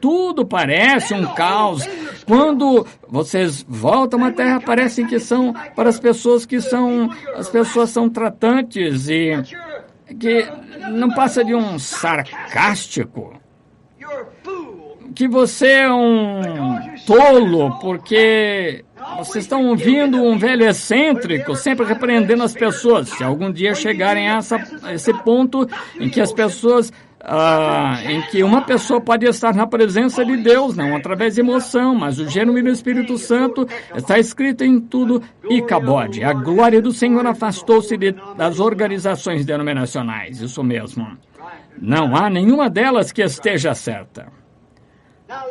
tudo parece um caos. Quando vocês voltam à terra, parece que são para as pessoas as pessoas são tratantes e que não passa de um sarcástico. Que você é um tolo, porque vocês estão ouvindo um velho excêntrico, sempre repreendendo as pessoas. Se algum dia chegarem a esse ponto em que as pessoas, em que uma pessoa pode estar na presença de Deus, não através de emoção, mas o genuíno Espírito Santo está escrito em tudo, Icabode. A glória do Senhor afastou-se das organizações denominacionais, isso mesmo. Não há nenhuma delas que esteja certa.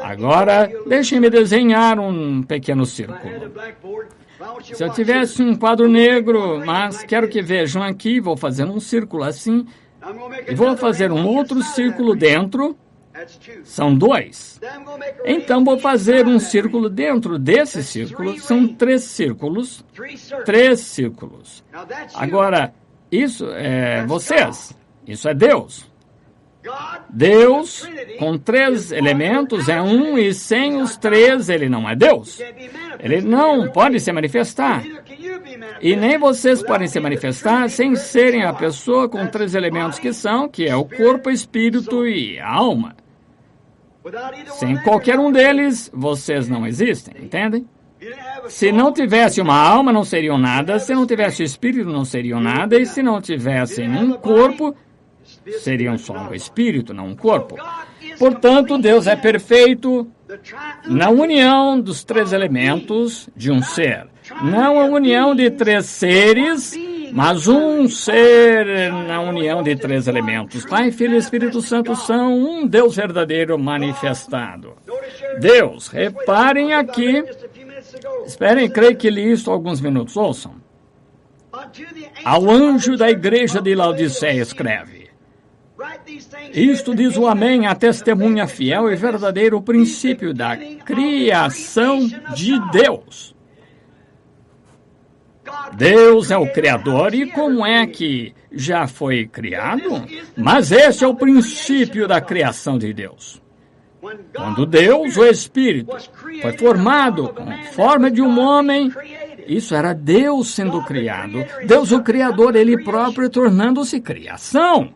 Agora, deixem-me desenhar um pequeno círculo. Se eu tivesse um quadro negro, mas quero que vejam aqui, vou fazer um círculo assim, e vou fazer um outro círculo dentro, são 2. Então, vou fazer um círculo dentro desse círculo, são 3 círculos. 3 círculos. Agora, isso é vocês, isso é Deus. Deus, com 3 elementos, é um, e sem os 3, ele não é Deus. Ele não pode se manifestar. E nem vocês podem se manifestar sem serem a pessoa com 3 elementos que é o corpo, espírito e a alma. Sem qualquer um deles, vocês não existem, entendem? Se não tivesse uma alma, não seriam nada. Se não tivesse espírito, não seriam nada. E se não tivessem um corpo, seriam só um espírito, não um corpo. Portanto, Deus é perfeito na união dos 3 elementos de um ser. Não a união de 3 seres, mas um ser na união de 3 elementos. Pai, Filho e Espírito Santo são um Deus verdadeiro manifestado. Deus, reparem aqui. Esperem, creio que li isso há alguns minutos. Ouçam. Ao anjo da igreja de Laodiceia escreve: isto diz o Amém, a testemunha fiel e verdadeiro, o princípio da criação de Deus. Deus é o Criador, e como é que já foi criado? Mas esse é o princípio da criação de Deus. Quando Deus, o Espírito, foi formado com forma de um homem, isso era Deus sendo criado. Deus, o Criador, Ele próprio tornando-se criação.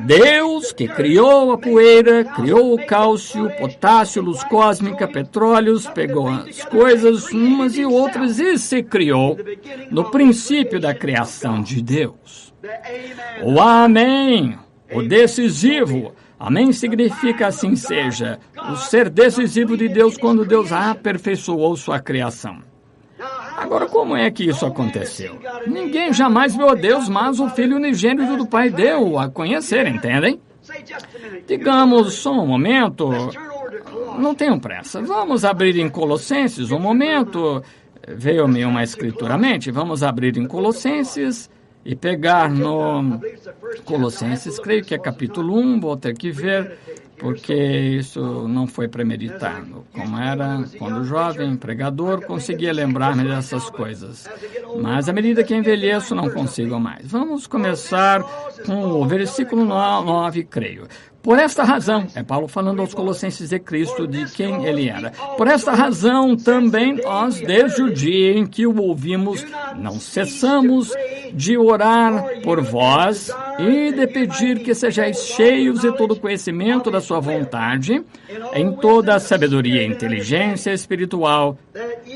Deus, que criou a poeira, criou o cálcio, potássio, luz cósmica, petróleos, pegou as coisas umas e outras e se criou no princípio da criação de Deus. O Amém, o decisivo. Amém significa assim seja, o ser decisivo de Deus quando Deus aperfeiçoou sua criação. Agora, como é que isso aconteceu? Ninguém jamais viu a Deus, mas o Filho unigênito do Pai deu a conhecer, entendem? Digamos, só um momento, não tenham pressa. Vamos abrir em Colossenses um momento. Veio-me uma escritura à mente. Vamos abrir em Colossenses e pegar no Colossenses, creio que é capítulo 1, vou ter que ver, porque isso não foi premeditado. Como era quando jovem, pregador, conseguia lembrar-me dessas coisas. Mas à medida que envelheço, não consigo mais. Vamos começar com o versículo 9, creio. Por esta razão, é Paulo falando aos Colossenses de Cristo, de quem ele era. Por esta razão, também nós, desde o dia em que o ouvimos, não cessamos de orar por vós e de pedir que sejais cheios de todo o conhecimento da sua vontade, em toda a sabedoria e inteligência espiritual,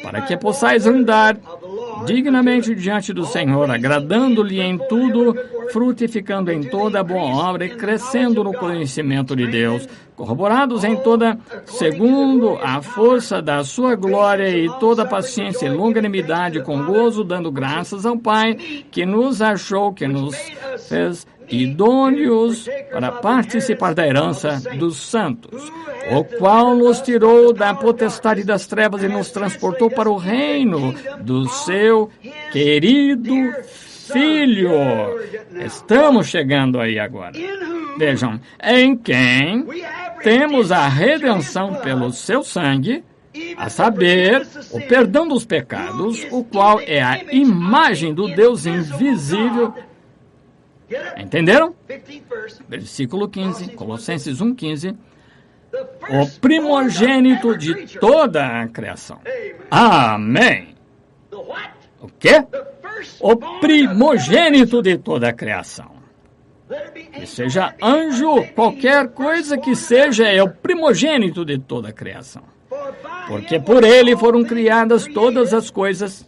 para que possais andar dignamente diante do Senhor, agradando-lhe em tudo, frutificando em toda boa obra e crescendo no conhecimento de Deus, corroborados em toda, segundo a força da sua glória e toda paciência e longanimidade com gozo, dando graças ao Pai, que nos achou, que nos fez idôneos para participar da herança dos santos, o qual nos tirou da potestade das trevas e nos transportou para o reino do seu querido Filho. Estamos chegando aí agora. Vejam, em quem temos a redenção pelo seu sangue, a saber, o perdão dos pecados, o qual é a imagem do Deus invisível. Entenderam? Versículo 15, Colossenses 1,15. O primogênito de toda a criação. Amém. O quê? O primogênito de toda a criação. Que seja anjo, qualquer coisa que seja, é o primogênito de toda a criação. Porque por ele foram criadas todas as coisas.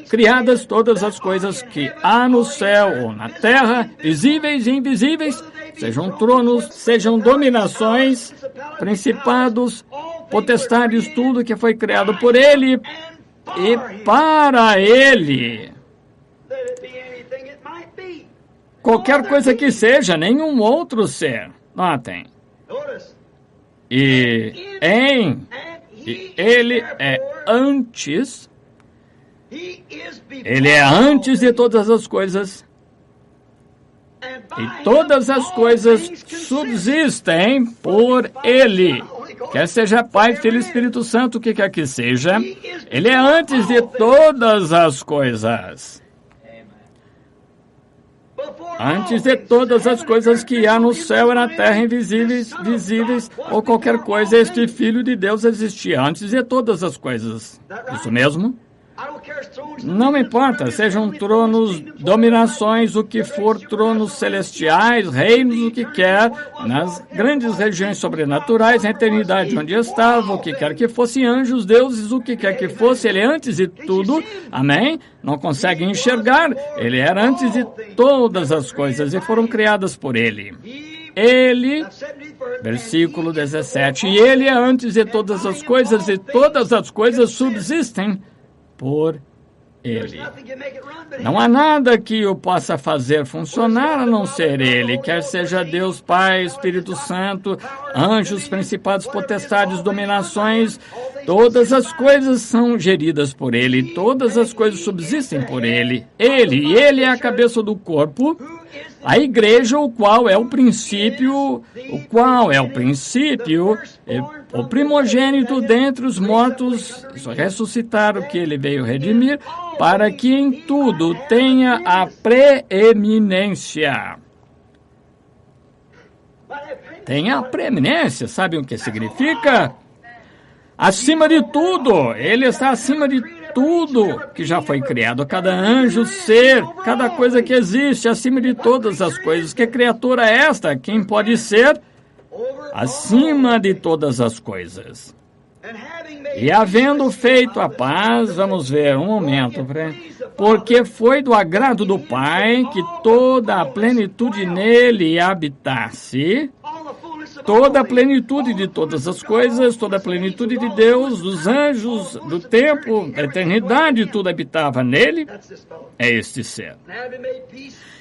Criadas todas as coisas que há no céu ou na terra, visíveis e invisíveis, sejam tronos, sejam dominações, principados, potestades, tudo que foi criado por ele e para ele. Qualquer coisa que seja, nenhum outro ser. Notem. E ele é antes. Ele é antes de todas as coisas. E todas as coisas subsistem por ele. Quer seja Pai, Filho e Espírito Santo, o que quer que seja, ele é antes de todas as coisas. Antes de todas as coisas que há no céu e na terra, invisíveis, visíveis, ou qualquer coisa, este Filho de Deus existia antes de todas as coisas. Isso mesmo? Não importa, sejam tronos, dominações, o que for, tronos celestiais, reinos, o que quer, nas grandes regiões sobrenaturais, na eternidade onde estava, o que quer que fosse, anjos, deuses, o que quer que fosse, ele é antes de tudo, amém? Não consegue enxergar, ele era antes de todas as coisas e foram criadas por ele. Ele, versículo 17, e ele é antes de todas as coisas e todas as coisas subsistem por ele. Não há nada que o possa fazer funcionar a não ser ele, quer seja Deus Pai, Espírito Santo, anjos, principados, potestades, dominações, todas as coisas são geridas por ele, todas as coisas subsistem por ele. Ele é a cabeça do corpo, a igreja, o qual é o princípio, o primogênito dentre os mortos, ressuscitar o que ele veio redimir, para que em tudo tenha a preeminência. Tenha a preeminência, sabem o que significa? Acima de tudo, ele está acima de tudo que já foi criado, cada anjo, ser, cada coisa que existe, acima de todas as coisas. Que criatura é esta? Quem pode ser? Acima de todas as coisas. E havendo feito a paz, vamos ver um momento, porque foi do agrado do Pai que toda a plenitude nele habitasse, toda a plenitude de todas as coisas, toda a plenitude de Deus, dos anjos, do tempo, da eternidade, tudo habitava nele, é este ser.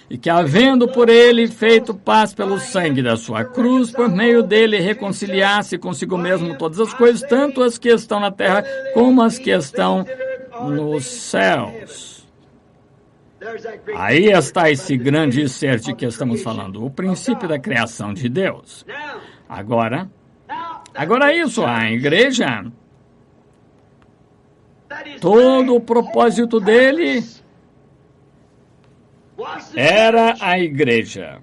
E que, havendo por ele feito paz pelo sangue da sua cruz, por meio dele reconciliasse consigo mesmo todas as coisas, tanto as que estão na terra como as que estão nos céus. Aí está esse grande ser de que estamos falando, o princípio da criação de Deus. Agora isso, a igreja, todo o propósito dele era a igreja.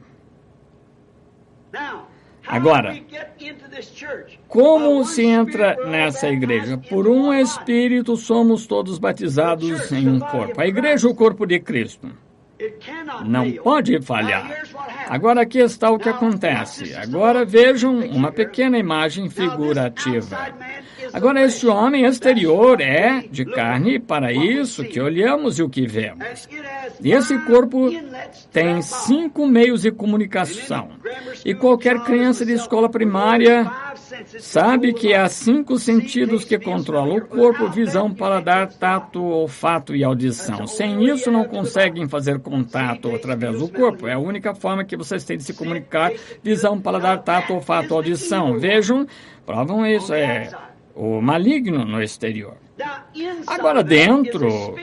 Agora, como se entra nessa igreja? Por um Espírito somos todos batizados em um corpo. A igreja é o corpo de Cristo. Não pode falhar. Agora aqui está o que acontece. Agora vejam uma pequena imagem figurativa. Agora, este homem exterior é de carne para isso que olhamos e o que vemos. E esse corpo tem 5 meios de comunicação. E qualquer criança de escola primária sabe que há 5 sentidos que controlam o corpo: visão, paladar, tato, olfato e audição. Sem isso, não conseguem fazer contato através do corpo. É a única forma que vocês têm de se comunicar: visão, paladar, tato, olfato, audição. Vejam, provam isso, é o maligno no exterior. Agora, dentro,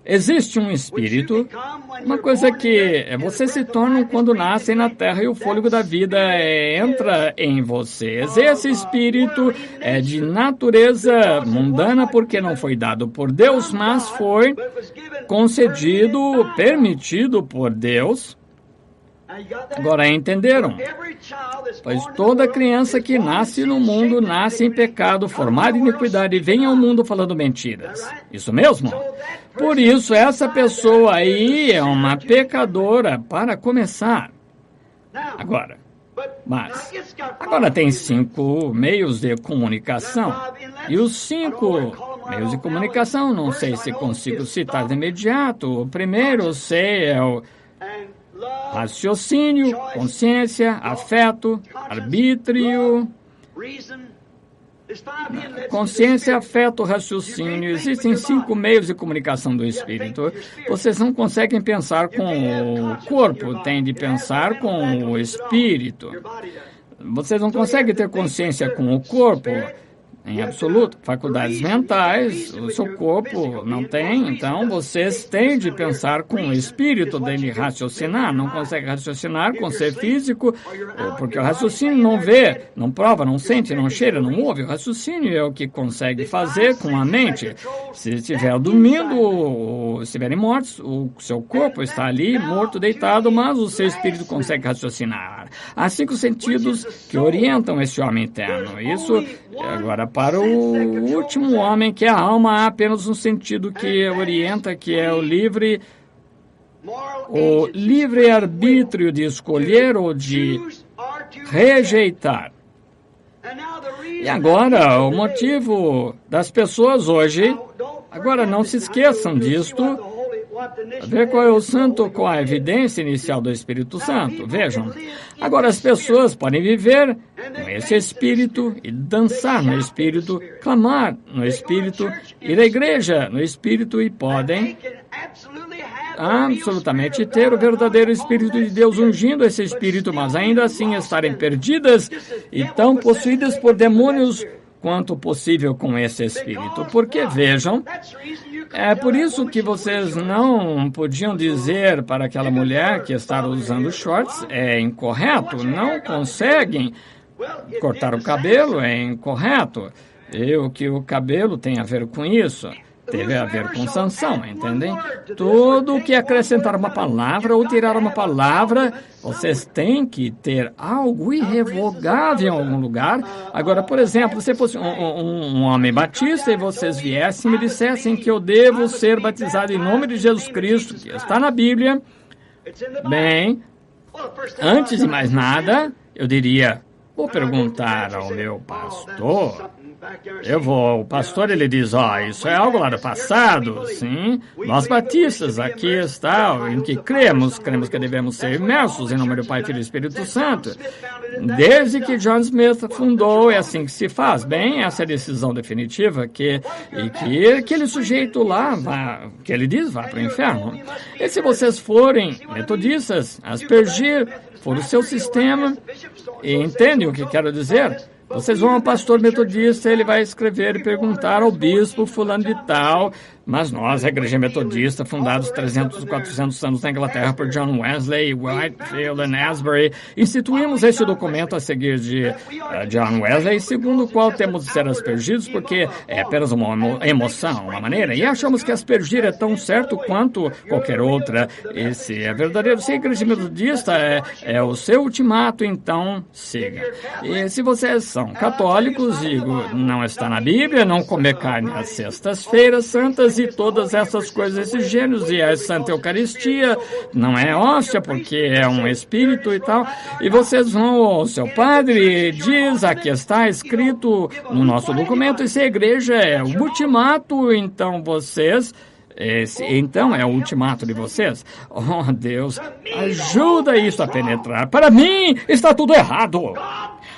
existe um espírito, uma coisa que vocês se tornam quando nascem na terra e o fôlego da vida entra em vocês. Esse espírito é de natureza mundana porque não foi dado por Deus, mas foi concedido, permitido por Deus. Agora entenderam? Pois toda criança que nasce no mundo nasce em pecado, formada em iniquidade, e vem ao mundo falando mentiras. Isso mesmo? Por isso, essa pessoa aí é uma pecadora, para começar. Agora tem 5 meios de comunicação. E os 5 meios de comunicação, não sei se consigo citar de imediato. O primeiro, sei, é o raciocínio, consciência, afeto, arbítrio. Consciência, afeto, raciocínio. Existem 5 meios de comunicação do espírito. Vocês não conseguem pensar com o corpo, têm de pensar com o espírito. Vocês não conseguem ter consciência com o corpo, em absoluto. Faculdades mentais, o seu corpo não tem, então vocês têm de pensar com o espírito, de raciocinar. Não consegue raciocinar com o ser físico, porque o raciocínio não vê, não prova, não sente, não cheira, não ouve. O raciocínio é o que consegue fazer com a mente. Se estiver dormindo ou estiverem mortos, o seu corpo está ali, morto, deitado, mas o seu espírito consegue raciocinar. Há 5 sentidos que orientam esse homem interno. Isso, agora, para o último homem, que é a alma, há apenas um sentido que orienta, que é o livre-arbítrio de escolher ou de rejeitar. E agora, o motivo das pessoas hoje, agora não se esqueçam disto, ver qual é o santo, qual a evidência inicial do Espírito Santo. Vejam, agora as pessoas podem viver com esse Espírito e dançar no Espírito, clamar no Espírito, ir à igreja no Espírito e podem absolutamente ter o verdadeiro Espírito de Deus ungindo esse Espírito, mas ainda assim estarem perdidas e tão possuídas por demônios quanto possível com esse Espírito. Porque, vejam, é por isso que vocês não podiam dizer para aquela mulher que estava usando shorts, é incorreto, não conseguem cortar o cabelo, é incorreto. E o que o cabelo tem a ver com isso? Teve a ver com Sansão, entendem? Tudo o que acrescentar uma palavra ou tirar uma palavra, vocês têm que ter algo irrevogável em algum lugar. Agora, por exemplo, se fosse um homem batista e vocês viessem e me dissessem que eu devo ser batizado em nome de Jesus Cristo, que está na Bíblia, bem, antes de mais nada, eu diria, vou perguntar ao meu pastor. O pastor, ele diz, isso é algo lá do passado, sim. Nós batistas, aqui está em que cremos que devemos ser imersos em nome do Pai, Filho e Espírito Santo. Desde que John Smith fundou, é assim que se faz. Bem, essa é a decisão definitiva, que aquele sujeito lá, que ele diz, vá para o inferno. E se vocês forem metodistas, aspergir, for o seu sistema, e entendem o que quero dizer? Vocês vão ao pastor metodista, ele vai escrever e perguntar ao bispo fulano de tal, mas nós, a Igreja Metodista, fundados 300, 400 anos na Inglaterra por John Wesley, Whitefield e Asbury, instituímos este documento a seguir de John Wesley, segundo o qual temos de ser aspergidos, porque é apenas uma emoção, uma maneira, e achamos que aspergir é tão certo quanto qualquer outra. Esse é verdadeiro. Se a Igreja Metodista é o seu ultimato, então siga. E se vocês são católicos, digo, não está na Bíblia, não comer carne às sextas-feiras santas, e todas essas coisas, esses gêneros, e a Santa Eucaristia não é hóstia, porque é um espírito e tal, e vocês vão, o seu padre diz, aqui está escrito no nosso documento, essa igreja é o ultimato, então vocês... então é o ultimato de vocês. Oh, Deus, ajuda isso a penetrar. Para mim, está tudo errado.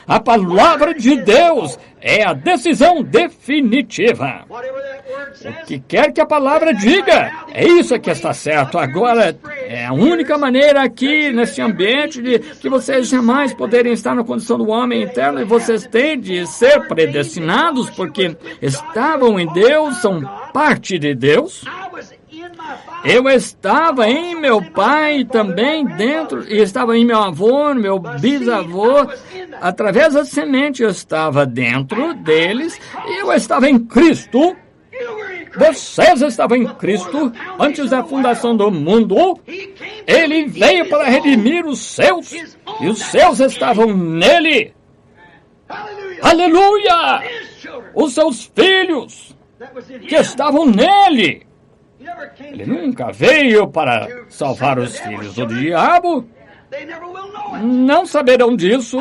A palavra de Deus é a decisão definitiva. O que quer que a palavra diga, é isso que está certo. Agora, é a única maneira aqui, nesse ambiente, de que vocês jamais poderem estar na condição do homem interno, e vocês têm de ser predestinados, porque estavam em Deus, são parte de Deus. Eu estava em meu pai também dentro, e estava em meu avô, meu bisavô, através da semente eu estava dentro deles, e eu estava em Cristo. Vocês estavam em Cristo antes da fundação do mundo. Ele veio para redimir os seus, e os seus estavam nele. Aleluia! Os seus filhos que estavam nele. Ele nunca veio para salvar os filhos do diabo. Não saberão disso.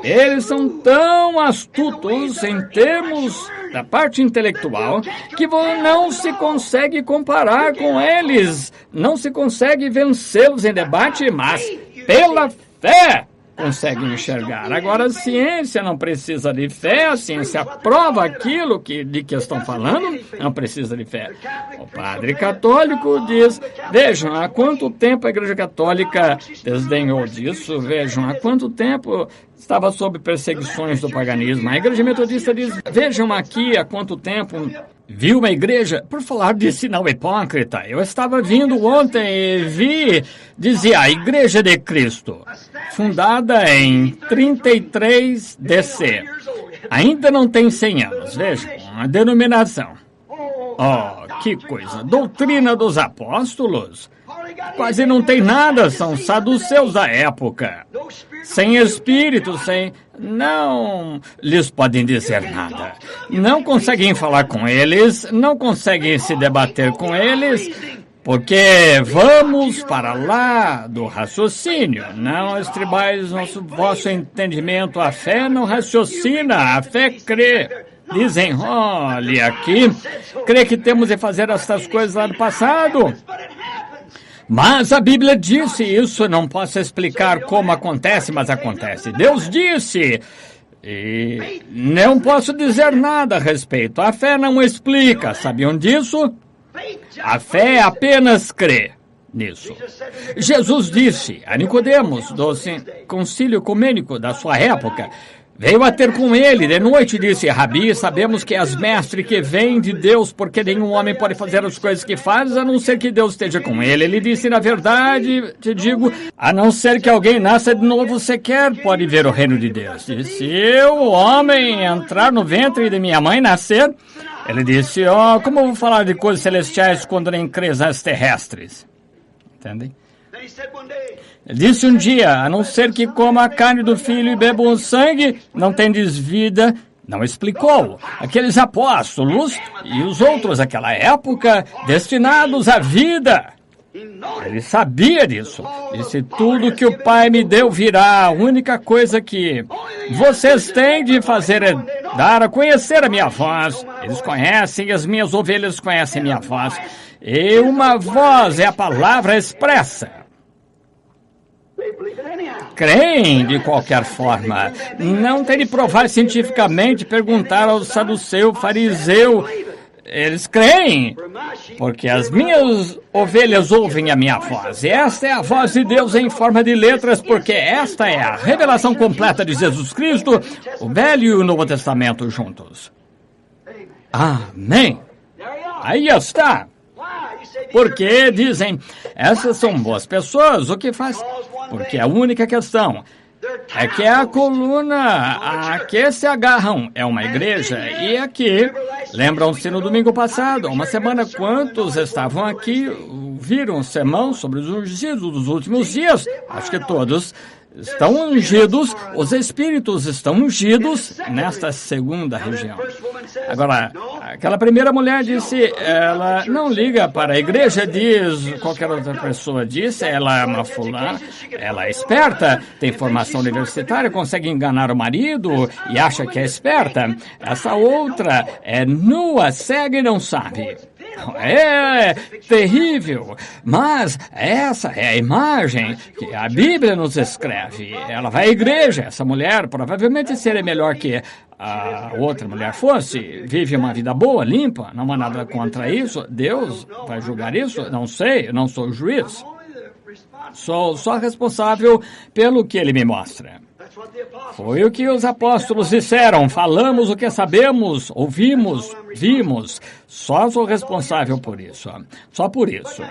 Eles são tão astutos em termos da parte intelectual que não se consegue comparar com eles. Não se consegue vencê-los em debate, mas pela fé conseguem enxergar. Agora, a ciência não precisa de fé, a ciência prova aquilo de que estão falando, não precisa de fé. O padre católico diz, vejam, há quanto tempo a Igreja Católica desdenhou disso, vejam, há quanto tempo estava sob perseguições do paganismo. A Igreja Metodista diz, vejam aqui há quanto tempo viu uma igreja, por falar de sinal hipócrita, eu estava vindo ontem e dizia a Igreja de Cristo, fundada em 33 DC. Ainda não tem 100 anos, vejam, a denominação. Oh, que coisa, doutrina dos apóstolos. Quase não tem nada, são saduceus da época. Sem espírito, não lhes podem dizer nada. Não conseguem falar com eles, não conseguem se debater com eles, porque vamos para lá do raciocínio. Não estribais vosso entendimento. A fé não raciocina, a fé crê. Dizem, olha aqui, crê que temos de fazer estas coisas lá do passado. Mas a Bíblia disse isso, não posso explicar como acontece, mas acontece. Deus disse, e não posso dizer nada a respeito. A fé não explica, sabiam disso? A fé apenas crê nisso. Jesus disse a Nicodemos, do concílio ecumênico da sua época, veio a ter com ele de noite e disse, Rabi, sabemos que és mestre que vem de Deus, porque nenhum homem pode fazer as coisas que faz, a não ser que Deus esteja com ele. Ele disse, na verdade, te digo, a não ser que alguém nasça de novo sequer pode ver o reino de Deus. E se eu, o homem, entrar no ventre de minha mãe, nascer, ele disse, como eu vou falar de coisas celestiais quando nem crês nas terrestres? Entendem? Ele disse um dia, a não ser que coma a carne do filho e beba o sangue, não tendes vida. Não explicou. Aqueles apóstolos e os outros daquela época, destinados à vida. Ele sabia disso. Disse, tudo que o Pai me deu virá. A única coisa que vocês têm de fazer é dar a conhecer a minha voz. Eles conhecem, as minhas ovelhas conhecem a minha voz. E uma voz é a palavra expressa. Creem de qualquer forma. Não tem de provar cientificamente, perguntar ao saduceu, fariseu. Eles creem, porque as minhas ovelhas ouvem a minha voz. E esta é a voz de Deus em forma de letras, porque esta é a revelação completa de Jesus Cristo, o Velho e o Novo Testamento juntos. Amém. Aí está. Porque dizem, essas são boas pessoas, o que faz? Porque a única questão é que a coluna a que se agarram é uma igreja. E aqui, lembram-se no domingo passado, uma semana, quantos estavam aqui, viram o sermão sobre os ungidos dos últimos dias? Acho que todos estão ungidos, os espíritos estão ungidos nesta segunda região. Agora, aquela primeira mulher disse, ela não liga para a igreja, diz, qualquer outra pessoa disse, ela é uma fulana, ela é esperta, tem formação universitária, consegue enganar o marido e acha que é esperta. Essa outra é nua, cega e não sabe. É terrível, mas essa é a imagem que a Bíblia nos escreve. Ela vai à igreja, essa mulher provavelmente seria melhor que a outra mulher fosse, vive uma vida boa, limpa, não há nada contra isso. Deus vai julgar isso? Não sei, eu não sou juiz. Sou só responsável pelo que ele me mostra. Foi o que os apóstolos disseram, falamos o que sabemos, ouvimos, vimos. Só sou responsável por isso, só por isso.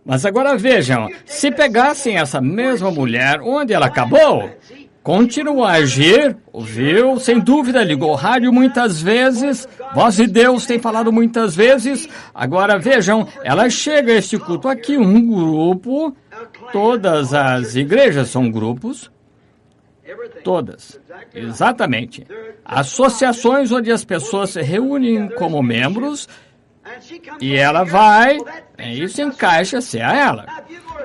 Mas agora vejam, se pegassem essa mesma mulher, onde ela acabou, continua a agir, ouviu, sem dúvida, ligou o rádio muitas vezes, voz de Deus tem falado muitas vezes. Agora vejam, ela chega a este culto aqui, um grupo, todas as igrejas são grupos, todas, exatamente. Associações onde as pessoas se reúnem como membros e ela vai, isso encaixa-se a ela.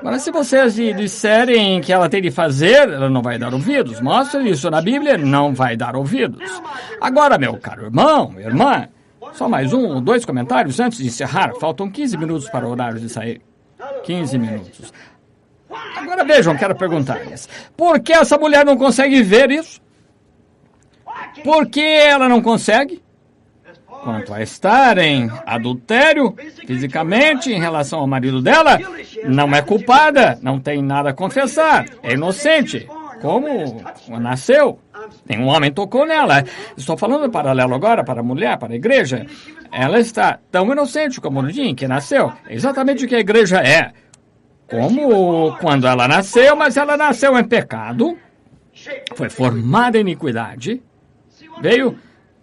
Mas se vocês disserem que ela tem de fazer, ela não vai dar ouvidos. Mostra isso na Bíblia, não vai dar ouvidos. Agora, meu caro irmão, irmã, só mais um ou dois comentários antes de encerrar. Faltam 15 minutos para o horário de sair. 15 minutos. Agora vejam, quero perguntar-lhes. Por que essa mulher não consegue ver isso? Por que ela não consegue? Quanto a estar em adultério, fisicamente, em relação ao marido dela, não é culpada, não tem nada a confessar, é inocente. Como nasceu, nenhum homem tocou nela. Estou falando em paralelo agora para a mulher, para a igreja. Ela está tão inocente como o dia que nasceu. É exatamente o que a igreja é. Como quando ela nasceu, mas ela nasceu em pecado, foi formada em iniquidade, veio,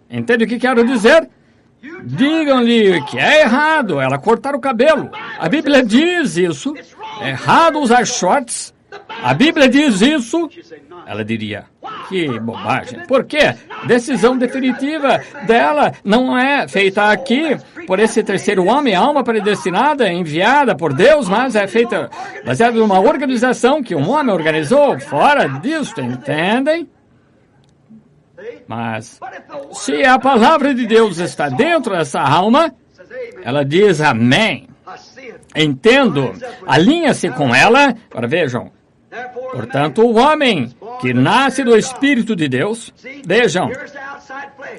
entende o que quero dizer? Digam-lhe que é errado ela cortar o cabelo. A Bíblia diz isso. É errado usar shorts. A Bíblia diz isso. Ela diria, que bobagem. Por quê? Decisão definitiva dela não é feita aqui por esse terceiro homem, alma predestinada, enviada por Deus, mas é feita baseada numa organização que um homem organizou. Fora disso, entendem? Mas se a palavra de Deus está dentro dessa alma, ela diz amém. Entendo. Alinha-se com ela. Agora vejam. Portanto, o homem que nasce do Espírito de Deus, vejam,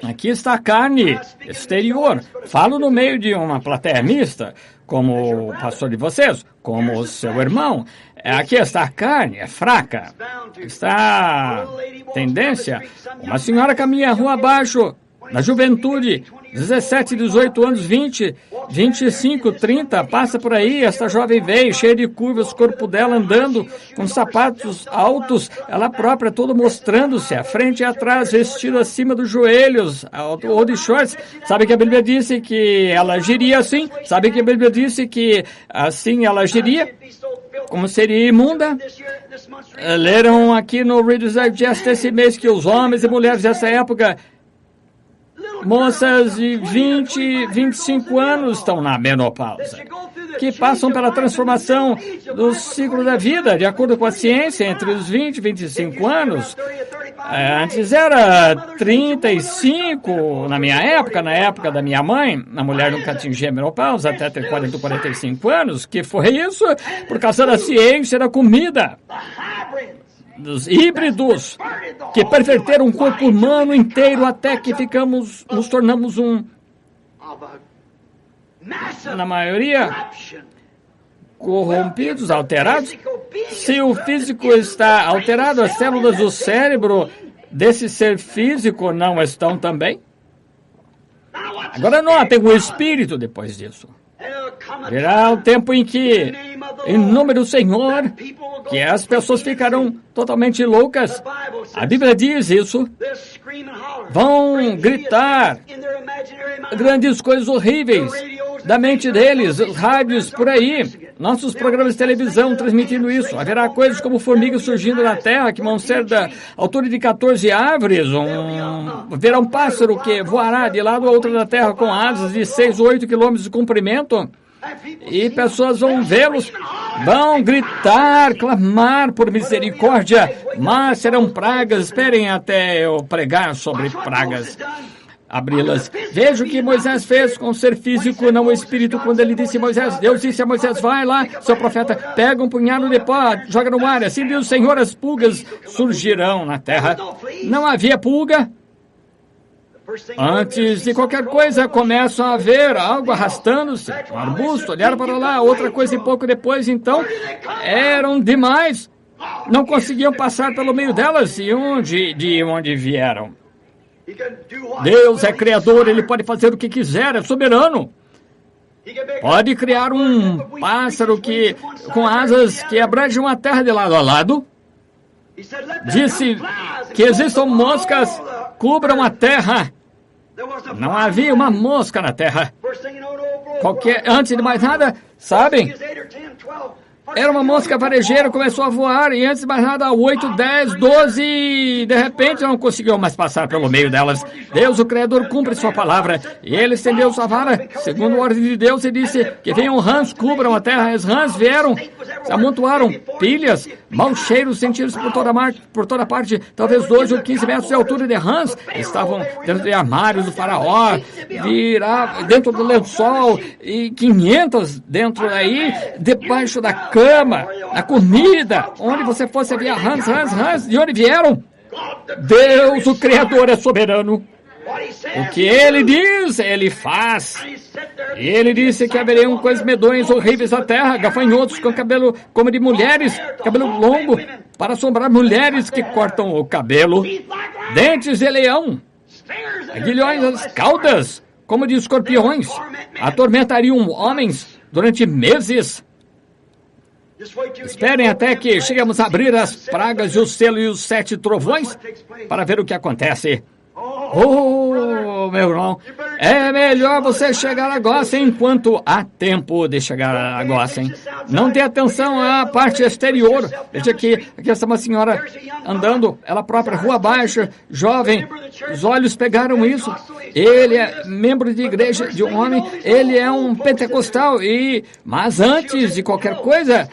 aqui está a carne exterior. Falo no meio de uma plateia mista, como o pastor de vocês, como o seu irmão. Aqui está a carne, é fraca. Está tendência. Uma senhora caminha a rua abaixo, na juventude, 17, 18 anos, 20, 25, 30, passa por aí, esta jovem veio, cheia de curvas, o corpo dela andando, com sapatos altos, ela própria toda mostrando-se, à frente e atrás, vestido acima dos joelhos, ou de shorts. Sabe que a Bíblia disse que ela agiria assim? Sabe que a Bíblia disse que assim ela agiria? Como seria imunda? Leram aqui no Reader's Digest esse mês que os homens e mulheres dessa época, moças de 20, 25 anos estão na menopausa, que passam pela transformação do ciclo da vida, de acordo com a ciência, entre os 20 e 25 anos. Antes era 35, na minha época, na época da minha mãe, a mulher nunca atingia a menopausa, até ter 40, 45 anos. Que foi isso? Por causa da ciência da comida. Dos híbridos que perverteram o corpo humano inteiro até que nos tornamos na maioria, corrompidos, alterados. Se o físico está alterado, as células do cérebro desse ser físico não estão também. Agora notem o espírito depois disso. Virá o tempo em que, em nome do Senhor, que as pessoas ficarão totalmente loucas. A Bíblia diz isso. Vão gritar grandes coisas horríveis da mente deles, os rádios por aí. nossos programas de televisão transmitindo isso. Haverá coisas como formigas surgindo na terra que vão ser da altura de 14 árvores. Haverá um pássaro que voará de lado a outro da terra com asas de 6 ou 8 quilômetros de comprimento. E pessoas vão vê-los, vão gritar, clamar por misericórdia, mas serão pragas. Esperem até eu pregar sobre pragas. Abri-las. Veja o que Moisés fez com o ser físico, não o espírito, quando ele disse a Moisés, Deus disse a Moisés, vai lá, seu profeta, pega um punhado de pó, joga no mar, assim diz o Senhor, as pulgas surgirão na terra. Não havia pulga. Antes de qualquer coisa, começam a ver algo arrastando-se, um arbusto, olharam para lá, outra coisa e pouco depois, então, eram demais. Não conseguiam passar pelo meio delas, e de onde vieram? Deus é criador, Ele pode fazer o que quiser, é soberano. Pode criar um pássaro com asas que abrangem a terra de lado a lado. Disse que existam moscas, cubram a terra. Não havia uma mosca na terra. Antes de mais nada, sabem? Era uma mosca varejeira, começou a voar, e antes de mais nada, 8, 10, 12, e de repente não conseguiu mais passar pelo meio delas. Deus, o Criador, cumpre sua palavra, e ele estendeu sua vara, segundo a ordem de Deus, e disse que venham rãs, cubram a terra. As rãs vieram, se amontoaram, pilhas, maus cheiros sentidos por toda parte, talvez 12 ou 15 metros de altura de rãs, estavam dentro de armários do faraó, dentro do lençol, e 500 dentro daí, debaixo da cama, na comida, onde você fosse havia rãs, de onde vieram? Deus, o Criador, é soberano. O que Ele diz, Ele faz. Ele disse que haveriam coisas medonhas, horríveis na terra, gafanhotos com cabelo como de mulheres, cabelo longo, para assombrar mulheres que cortam o cabelo, dentes de leão, aguilhões às caudas, como de escorpiões, atormentariam homens durante meses. Esperem até que chegamos a abrir as pragas e o selo e os 7 trovões para ver o que acontece. Oh, meu irmão, é melhor você chegar a Gósen enquanto há tempo de chegar a Gósen. Não dê atenção à parte exterior. Veja aqui está uma senhora andando, ela própria, rua abaixo, jovem. Os olhos pegaram isso. Ele é membro de igreja, de um homem, ele é um pentecostal, mas antes de qualquer coisa,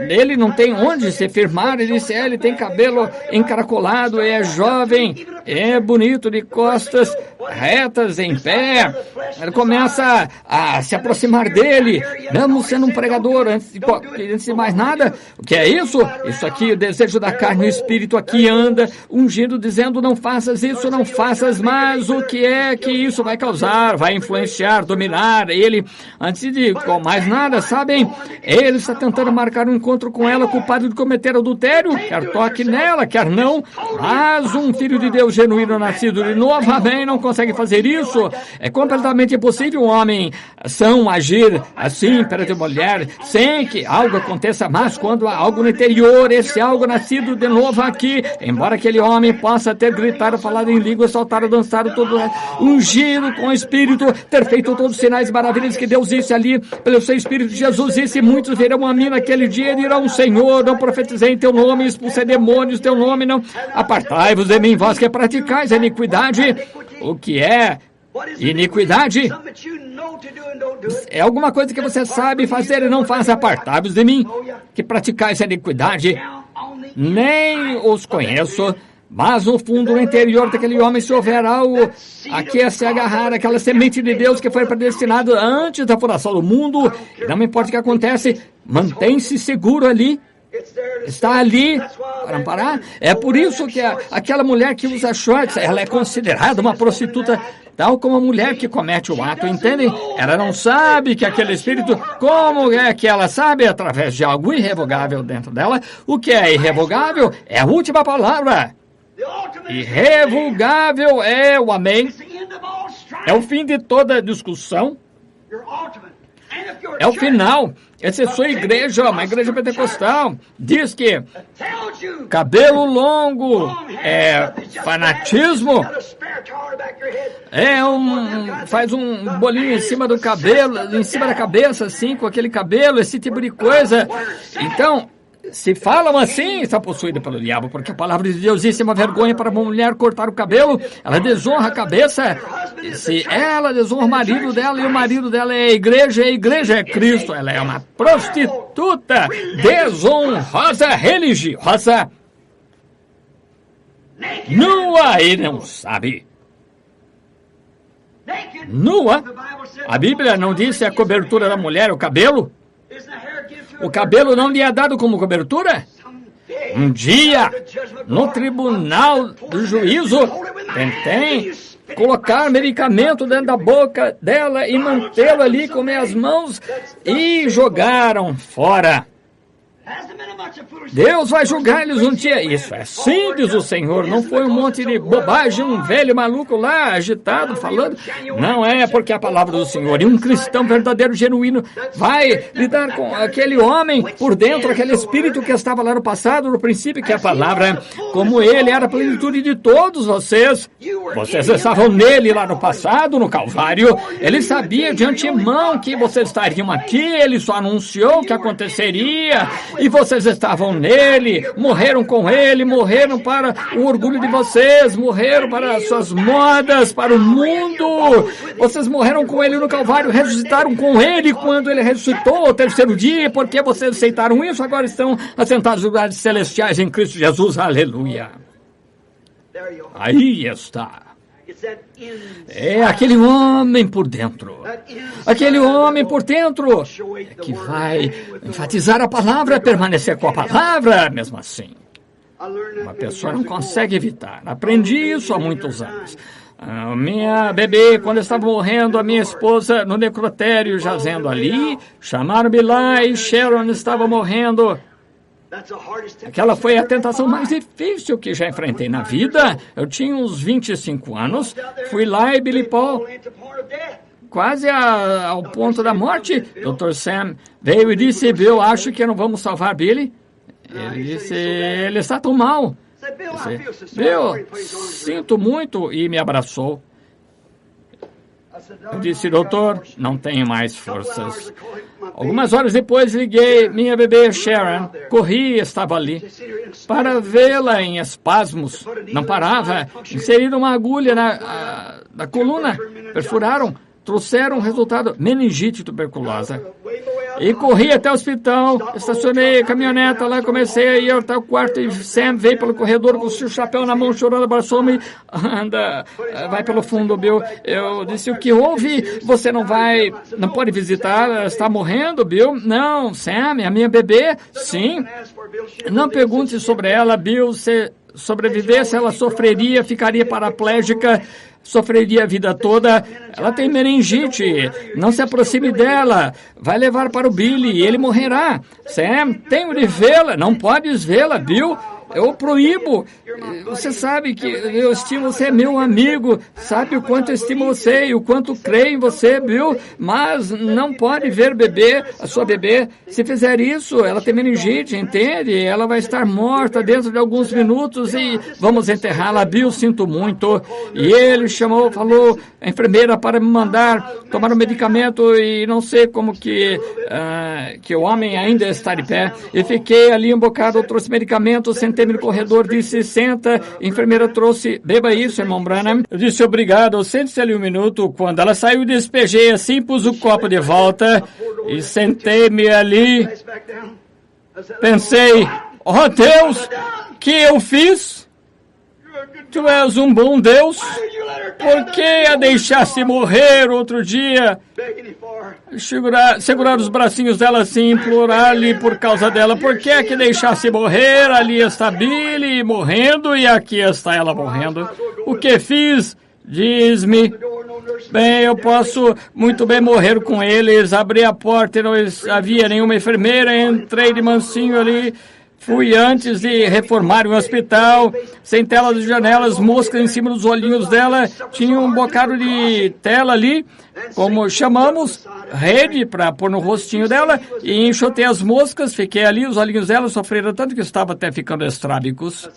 ele não tem onde se firmar. Ele disse, ele tem cabelo encaracolado, é jovem, é bonito, de costas retas, em pé. Ele começa a se aproximar dele, mesmo sendo um pregador, antes de mais nada. O que é isso? Isso aqui, o desejo da carne e o espírito aqui anda ungindo, dizendo, não faças isso, não faças, mas o que é que isso vai causar? Vai influenciar, dominar ele. Antes de mais nada, sabem? Ele está tentando marcar um encontro com ela, culpado de cometer adultério, quer toque nela, quer não, mas um filho de Deus genuíno, nascido de novo, amém, não consegue fazer isso. É completamente impossível um homem são agir assim perante a mulher, sem que algo aconteça, mas quando há algo no interior, esse algo nascido de novo aqui, embora aquele homem possa ter gritado, falado em língua, saltado, dançado, todo ungido com o Espírito, ter feito todos os sinais e maravilhas que Deus disse ali, pelo seu Espírito, Jesus disse, muitos verão a mim naquele dia e dirão, Senhor, não profetizei em teu nome, expulsei demônios, teu nome não, apartai-vos de mim, vós que praticais a iniquidade. O que é iniquidade? É alguma coisa que você sabe fazer e não faz. Apartai-vos de mim, que praticais a iniquidade. Nem os conheço, mas no fundo, no interior daquele homem, se houver algo aqui a se agarrar, aquela semente de Deus que foi predestinada antes da fundação do mundo, não me importa o que acontece, mantém-se seguro ali. Está ali para amparar. É por isso que aquela mulher que usa shorts, ela é considerada uma prostituta, tal como a mulher que comete o ato, entendem? Ela não sabe que aquele espírito, como é que ela sabe? Através de algo irrevogável dentro dela. O que é irrevogável é a última palavra. Irrevogável é o amém. É o fim de toda discussão. É o final. Essa é a sua igreja, uma igreja pentecostal. Diz que cabelo longo é fanatismo. Faz um bolinho em cima do cabelo, em cima da cabeça, assim, com aquele cabelo, esse tipo de coisa. Então, se falam assim, está possuída pelo diabo, porque a palavra de Deus diz: é uma vergonha para uma mulher cortar o cabelo, ela desonra a cabeça. Se ela desonra o marido dela, e o marido dela é a igreja é Cristo, ela é uma prostituta desonrosa, religiosa, nua e não sabe. Nua? A Bíblia não disse a cobertura da mulher, o cabelo? O cabelo não lhe é dado como cobertura? Um dia, no tribunal do juízo, tentei colocar medicamento dentro da boca dela e mantê-lo ali com minhas mãos e jogaram fora. Deus vai julgar-lhes um dia. Isso é sim, diz o Senhor. Não foi um monte de bobagem, um velho maluco lá, agitado, falando. Não é, porque é a palavra do Senhor. E um cristão verdadeiro, genuíno, vai lidar com aquele homem por dentro, aquele espírito que estava lá no passado, no princípio, que é a palavra, como ele era a plenitude de todos vocês. Vocês estavam nele lá no passado, no Calvário. Ele sabia de antemão que vocês estariam aqui. Ele só anunciou o que aconteceria. E vocês estavam nele, morreram com ele, morreram para o orgulho de vocês, morreram para as suas modas, para o mundo. Vocês morreram com ele no Calvário, ressuscitaram com ele quando ele ressuscitou ao terceiro dia, porque vocês aceitaram isso, agora estão assentados nos lugares celestiais em Cristo Jesus, aleluia. Aí está. É aquele homem por dentro. Aquele homem por dentro é que vai enfatizar a palavra, permanecer com a palavra, mesmo assim. Uma pessoa não consegue evitar. Aprendi isso há muitos anos. A minha bebê, quando estava morrendo, a minha esposa no necrotério, jazendo ali, chamaram-me lá e Sharon estava morrendo. Aquela foi a tentação mais difícil que já enfrentei na vida. Eu tinha uns 25 anos, fui lá e Billy Paul, quase ao ponto da morte. Dr. Sam veio e disse: Bill, acho que não vamos salvar Billy. Ele disse: ele está tão mal. Bill, sinto muito, e me abraçou. Eu disse: doutor, não tenho mais forças. Algumas horas depois liguei minha bebê Sharon, corri e estava ali, para vê-la em espasmos. Não parava, inseriram uma agulha na coluna, perfuraram, trouxeram o resultado, meningite tuberculosa. E corri até o hospital, estacionei a caminhoneta lá, comecei a ir até o quarto e Sam veio pelo corredor com o seu chapéu na mão, chorando, abraçou-me. Anda, vai pelo fundo, Bill. Eu disse: o que houve? Você não pode visitar? Ela está morrendo, Bill? Não, Sam, a minha bebê? Sim. Não pergunte sobre ela, Bill. Se sobrevivesse, ela sofreria, ficaria paraplégica, sofreria a vida toda. Ela tem meningite. Não se aproxime dela. Vai levar para o Billy e ele morrerá. Sam, tenho de vê-la. Não podes vê-la, Bill. Eu proíbo. Você sabe que eu estimo você, é meu amigo. Sabe o quanto eu estimo você e o quanto creio em você, Bill. Mas não pode ver bebê, a sua bebê. Se fizer isso, ela tem meningite, entende? Ela vai estar morta dentro de alguns minutos e vamos enterrá-la. Bill, sinto muito. E ele falou a enfermeira para me mandar tomar um medicamento e não sei como que o homem ainda está de pé. E fiquei ali um bocado, eu trouxe medicamento, sentei no corredor, disse: senta. A enfermeira trouxe: beba isso, irmão Branham. Eu disse: obrigado, sente-se ali um minuto. Quando ela saiu, despejei assim, pus o copo de volta e sentei-me ali. Pensei: oh Deus, que eu fiz? Tu és um bom Deus. Por que a deixasse morrer outro dia? Segurar os bracinhos dela assim, implorar-lhe por causa dela. Por que a deixasse morrer? Ali está Billy morrendo e aqui está ela morrendo. O que fiz? Diz-me. Bem, eu posso muito bem morrer com eles. Abri a porta e não havia nenhuma enfermeira. Entrei de mansinho ali. Fui antes de reformar o hospital, sem telas de janelas, moscas em cima dos olhinhos dela, tinha um bocado de tela ali, como chamamos, rede para pôr no rostinho dela, e enxotei as moscas, fiquei ali, os olhinhos dela sofreram tanto que estava até ficando estrábicos.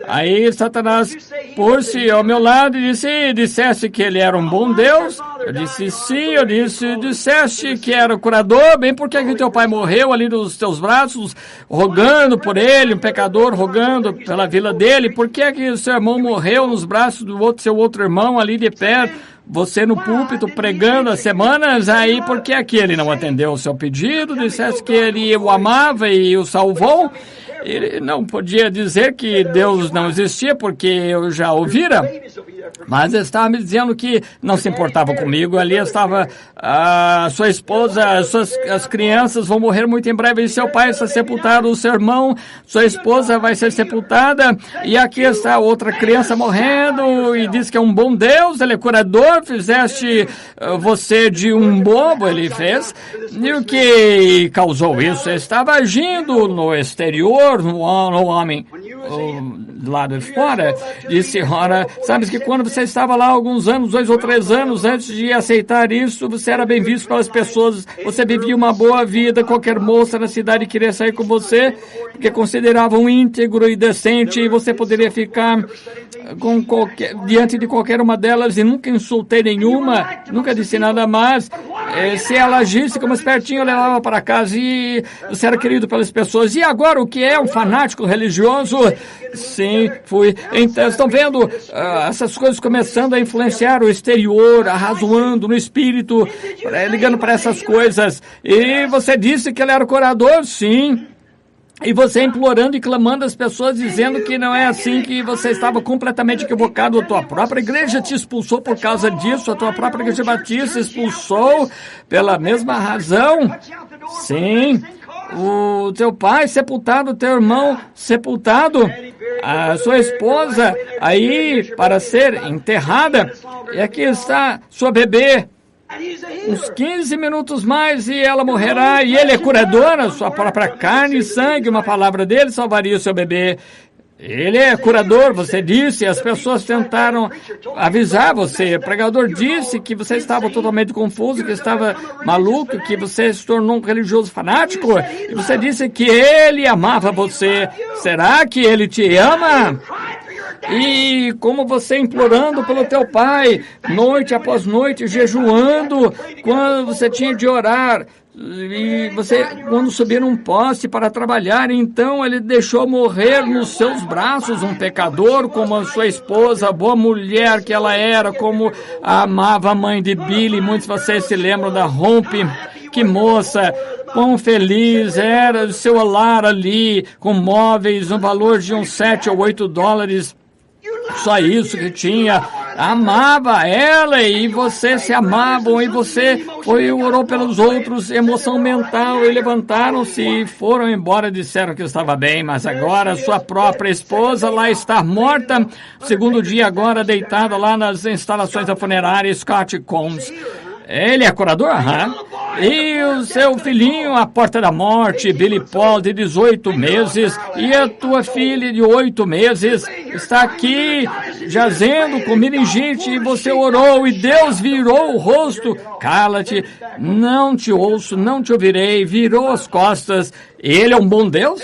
Aí Satanás pôs-se ao meu lado e dissesse que ele era um bom Deus. Eu disse sim, disseste que era o curador, bem porque que teu pai morreu ali nos teus braços, rogando por ele, um pecador rogando pela vida dele, por que que o seu irmão morreu nos braços do seu outro irmão ali de pé? Você no púlpito pregando há semanas, aí por que aqui ele não atendeu o seu pedido, dissesse que ele o amava e o salvou? Ele não podia dizer que Deus não existia, porque eu já ouvira, mas estava me dizendo que não se importava comigo. Ali estava a sua esposa, as crianças vão morrer muito em breve, e seu pai está sepultado, o seu irmão, sua esposa vai ser sepultada, e aqui está outra criança morrendo, e diz que é um bom Deus, ele é curador, fizeste você de um bobo, ele fez. E o que causou isso? Ele estava agindo no exterior, no homem do lado de fora. Disse, ora, sabes que quando você estava lá alguns anos, 2 ou 3 anos, antes de aceitar isso, você era bem visto pelas pessoas, você vivia uma boa vida, qualquer moça na cidade queria sair com você, porque consideravam íntegro e decente, e você poderia ficar diante de qualquer uma delas, e nunca insultei nenhuma, nunca disse nada mais. Se ela agisse como espertinho, eu levava para casa, e você era querido pelas pessoas. E agora, o que é um fanático religioso? Sim, fui. Então, estão vendo essas coisas começando a influenciar o exterior, arrazoando no espírito, ligando para essas coisas. E você disse que ele era o curador? Sim. E você implorando e clamando às pessoas, dizendo que não é assim, que você estava completamente equivocado. A tua própria igreja te expulsou por causa disso, a tua própria igreja batista expulsou pela mesma razão. Sim, o teu pai sepultado, o teu irmão sepultado, a sua esposa aí para ser enterrada, e aqui está sua bebê. Uns 15 minutos mais e ela morrerá, e ele é curador, a sua própria carne e sangue, uma palavra dele salvaria o seu bebê. Ele é curador, você disse, as pessoas tentaram avisar você, o pregador disse que você estava totalmente confuso, que estava maluco, que você se tornou um religioso fanático, e você disse que ele amava você. Será que ele te ama? E como você implorando pelo teu pai, noite após noite, jejuando, quando você tinha de orar, e você, quando subir num poste para trabalhar, então ele deixou morrer nos seus braços um pecador, como a sua esposa, a boa mulher que ela era, como amava a mãe de Billy. Muitos de vocês se lembram da Rompe, que moça, quão feliz era o seu lar ali, com móveis, no valor de uns $7 ou $8, só isso que tinha. Amava ela, e você se amavam, e você orou pelos outros, emoção mental, e levantaram-se e foram embora, disseram que estava bem, mas agora sua própria esposa lá está morta, segundo dia agora deitada lá nas instalações da funerária Scott Combs. Ele é curador? E o seu filhinho à porta da morte, Billy Paul, de 18 meses, e a tua filha de 8 meses, está aqui, jazendo com meningite, e você orou, e Deus virou o rosto. Cala-te, não te ouço, não te ouvirei, virou as costas. Ele é um bom Deus,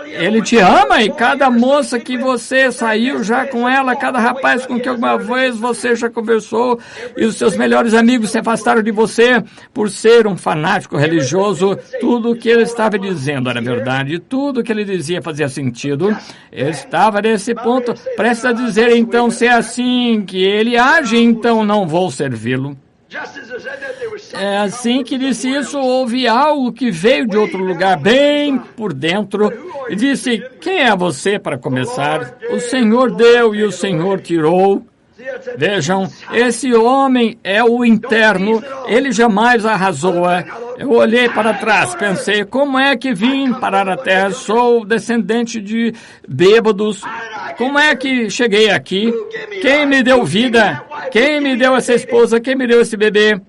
Ele te ama, e cada moça que você saiu já com ela, cada rapaz com que alguma vez você já conversou, e os seus melhores amigos se afastaram de você por ser um fanático religioso. Tudo o que ele estava dizendo era verdade, tudo o que ele dizia fazia sentido. Ele estava nesse ponto, prestes a dizer, então, se é assim que ele age, então não vou servi-lo. É assim que disse isso, houve algo que veio de outro lugar, bem por dentro, e disse, quem é você para começar? O Senhor deu e o Senhor tirou. Vejam, esse homem é o interno, ele jamais arrasou. Eu olhei para trás, pensei, como é que vim parar a terra? Sou descendente de bêbados. Como é que cheguei aqui? Quem me deu vida? Quem me deu essa esposa? Quem me deu esse bebê?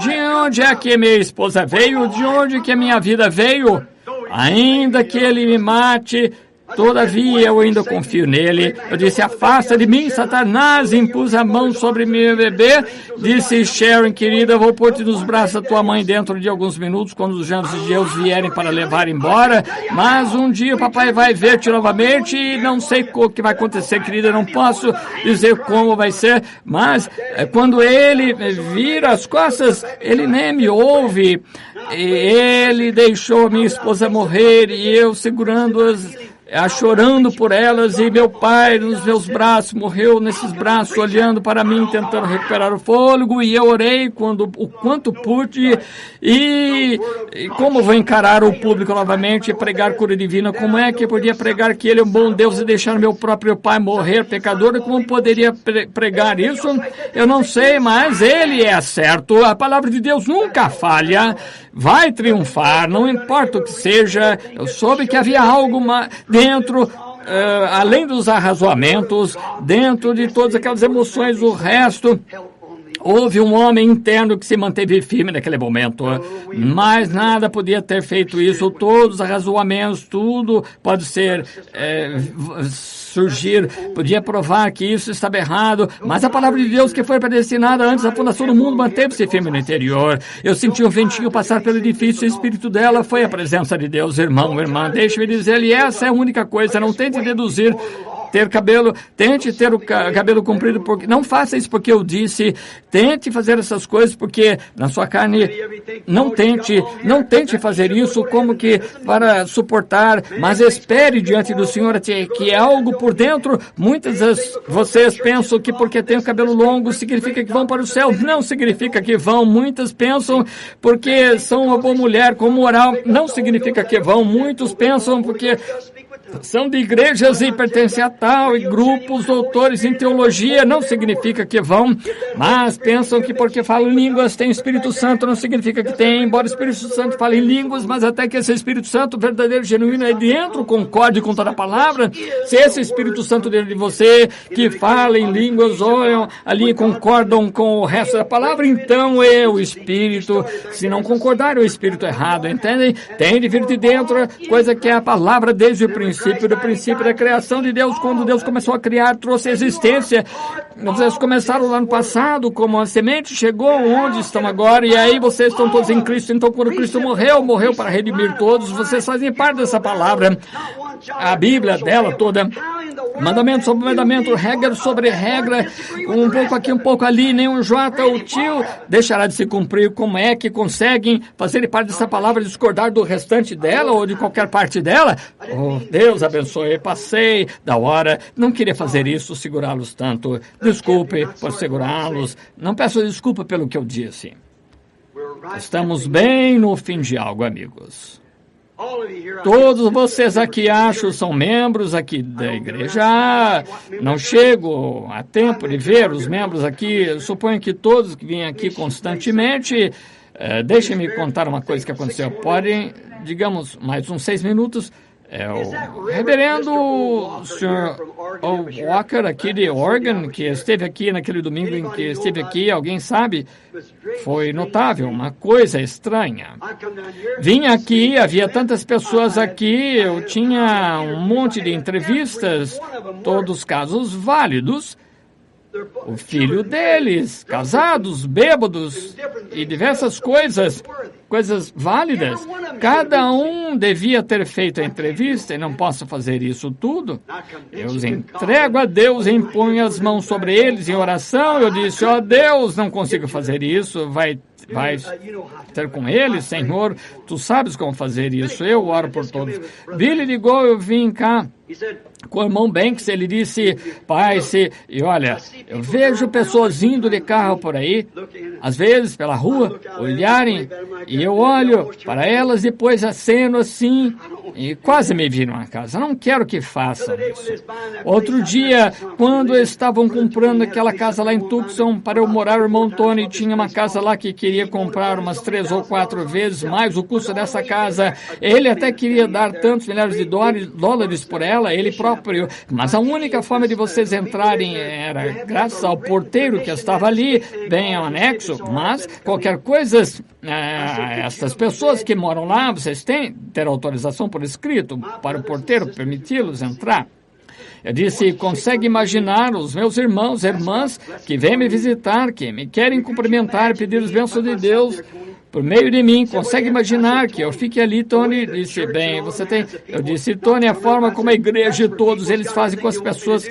De onde é que minha esposa veio? De onde que a minha vida veio? Ainda que ele me mate, todavia eu ainda confio nele. Eu disse, afasta de mim, Satanás. Impus a mão sobre meu bebê. Disse, Sharon, querida, vou pôr-te nos braços da tua mãe dentro de alguns minutos, quando os anjos de Deus vierem para levar embora. Mas um dia o papai vai ver-te novamente e não sei o que vai acontecer, querida. Não posso dizer como vai ser, mas quando ele vira as costas, ele nem me ouve. E ele deixou minha esposa morrer e eu segurando-as, chorando por elas, e meu pai nos meus braços, morreu nesses braços, olhando para mim, tentando recuperar o fôlego, e eu orei o quanto pude, e como vou encarar o público novamente e pregar cura divina? Como é que eu podia pregar que ele é um bom Deus e deixar meu próprio pai morrer pecador? Como poderia pregar isso? Eu não sei, mas ele é certo. A palavra de Deus nunca falha, vai triunfar, não importa o que seja. Eu soube que havia algo dentro, além dos arrazoamentos, dentro de todas aquelas emoções, o resto. Houve um homem interno que se manteve firme naquele momento, mas nada podia ter feito isso. Todos os arrazoamentos, tudo pode ser surgir, podia provar que isso estava errado, mas a palavra de Deus que foi predestinada antes da fundação do mundo manteve-se firme no interior. Eu senti um ventinho passar pelo edifício, o espírito dela foi a presença de Deus. Irmão, irmã, deixe-me dizer-lhe, essa é a única coisa, não tente deduzir. Ter cabelo, tente ter o cabelo comprido, porque não faça isso porque eu disse, tente fazer essas coisas porque na sua carne, não tente fazer isso como que para suportar, mas espere diante do Senhor que é algo por dentro. Muitas vezes vocês pensam que porque tem o cabelo longo significa que vão para o céu, não significa que vão. Muitas pensam porque são uma boa mulher com moral, não significa que vão. Muitos pensam porque são de igrejas e pertencem a tal, e grupos, doutores em teologia, não significa que vão, mas pensam que porque falam línguas tem Espírito Santo, não significa que tem, embora o Espírito Santo fale em línguas, mas até que esse Espírito Santo verdadeiro, genuíno, aí dentro, concorde com toda a palavra. Se esse Espírito Santo dentro de você, que fala em línguas, olham ali e concordam com o resto da palavra, então é o Espírito. Se não concordar, é o Espírito errado, entendem? Tem de vir de dentro, coisa que é a palavra desde o princípio da criação de Deus. Quando Deus começou a criar, trouxe existência. Vocês começaram lá no passado, como a semente chegou onde estão agora, e aí vocês estão todos em Cristo. Então, quando Cristo morreu para redimir todos, vocês fazem parte dessa palavra. A Bíblia dela toda, mandamento sobre mandamento, regra sobre regra, um pouco aqui, um pouco ali, nenhum jota ou tio deixará de se cumprir. Como é que conseguem fazer parte dessa palavra, discordar do restante dela ou de qualquer parte dela? Oh, Deus abençoe, passei da hora, não queria fazer isso, segurá-los tanto. Desculpe por segurá-los, não peço desculpa pelo que eu disse. Estamos bem no fim de algo, amigos. Todos vocês aqui, acho, são membros aqui da igreja. Não chego a tempo de ver os membros aqui. Eu suponho que todos que vêm aqui constantemente. Deixem-me contar uma coisa que aconteceu. Podem, digamos, mais uns 6 minutos. O reverendo Sr. Walker, aqui de Oregon, que esteve aqui naquele domingo em que esteve aqui, alguém sabe? Foi notável, uma coisa estranha. Vim aqui, havia tantas pessoas aqui, eu tinha um monte de entrevistas, todos casos válidos. O filho deles, casados, bêbados e diversas coisas válidas. Cada um devia ter feito a entrevista e não posso fazer isso tudo. Eu os entrego a Deus e imponho as mãos sobre eles em oração. Eu disse, ó Deus, não consigo fazer isso, vai ter com eles, Senhor, tu sabes como fazer isso, eu oro por todos. Billy ligou, eu vim cá com o irmão Banks, ele disse, pai, e olha, eu vejo pessoas indo de carro por aí, às vezes pela rua, olharem, e eu olho para elas, depois aceno assim, e quase me viram a casa. Não quero que façam isso. Outro dia, quando estavam comprando aquela casa lá em Tucson para eu morar, o irmão Tony tinha uma casa lá que queria comprar umas 3 ou 4 vezes mais o custo dessa casa. Ele até queria dar tantos milhares de dólares por ela, ele próprio. Mas a única forma de vocês entrarem era graças ao porteiro que estava ali, bem ao anexo. Mas qualquer coisa, essas pessoas que moram lá, vocês têm ter autorização por escrito para o porteiro permiti-los entrar. Eu disse, consegue imaginar os meus irmãos e irmãs que vêm me visitar, que me querem cumprimentar e pedir as bênçãos de Deus por meio de mim. Consegue imaginar que eu fique ali? Tony disse, bem, você tem... Eu disse, Tony, a forma como a igreja e todos eles fazem com as pessoas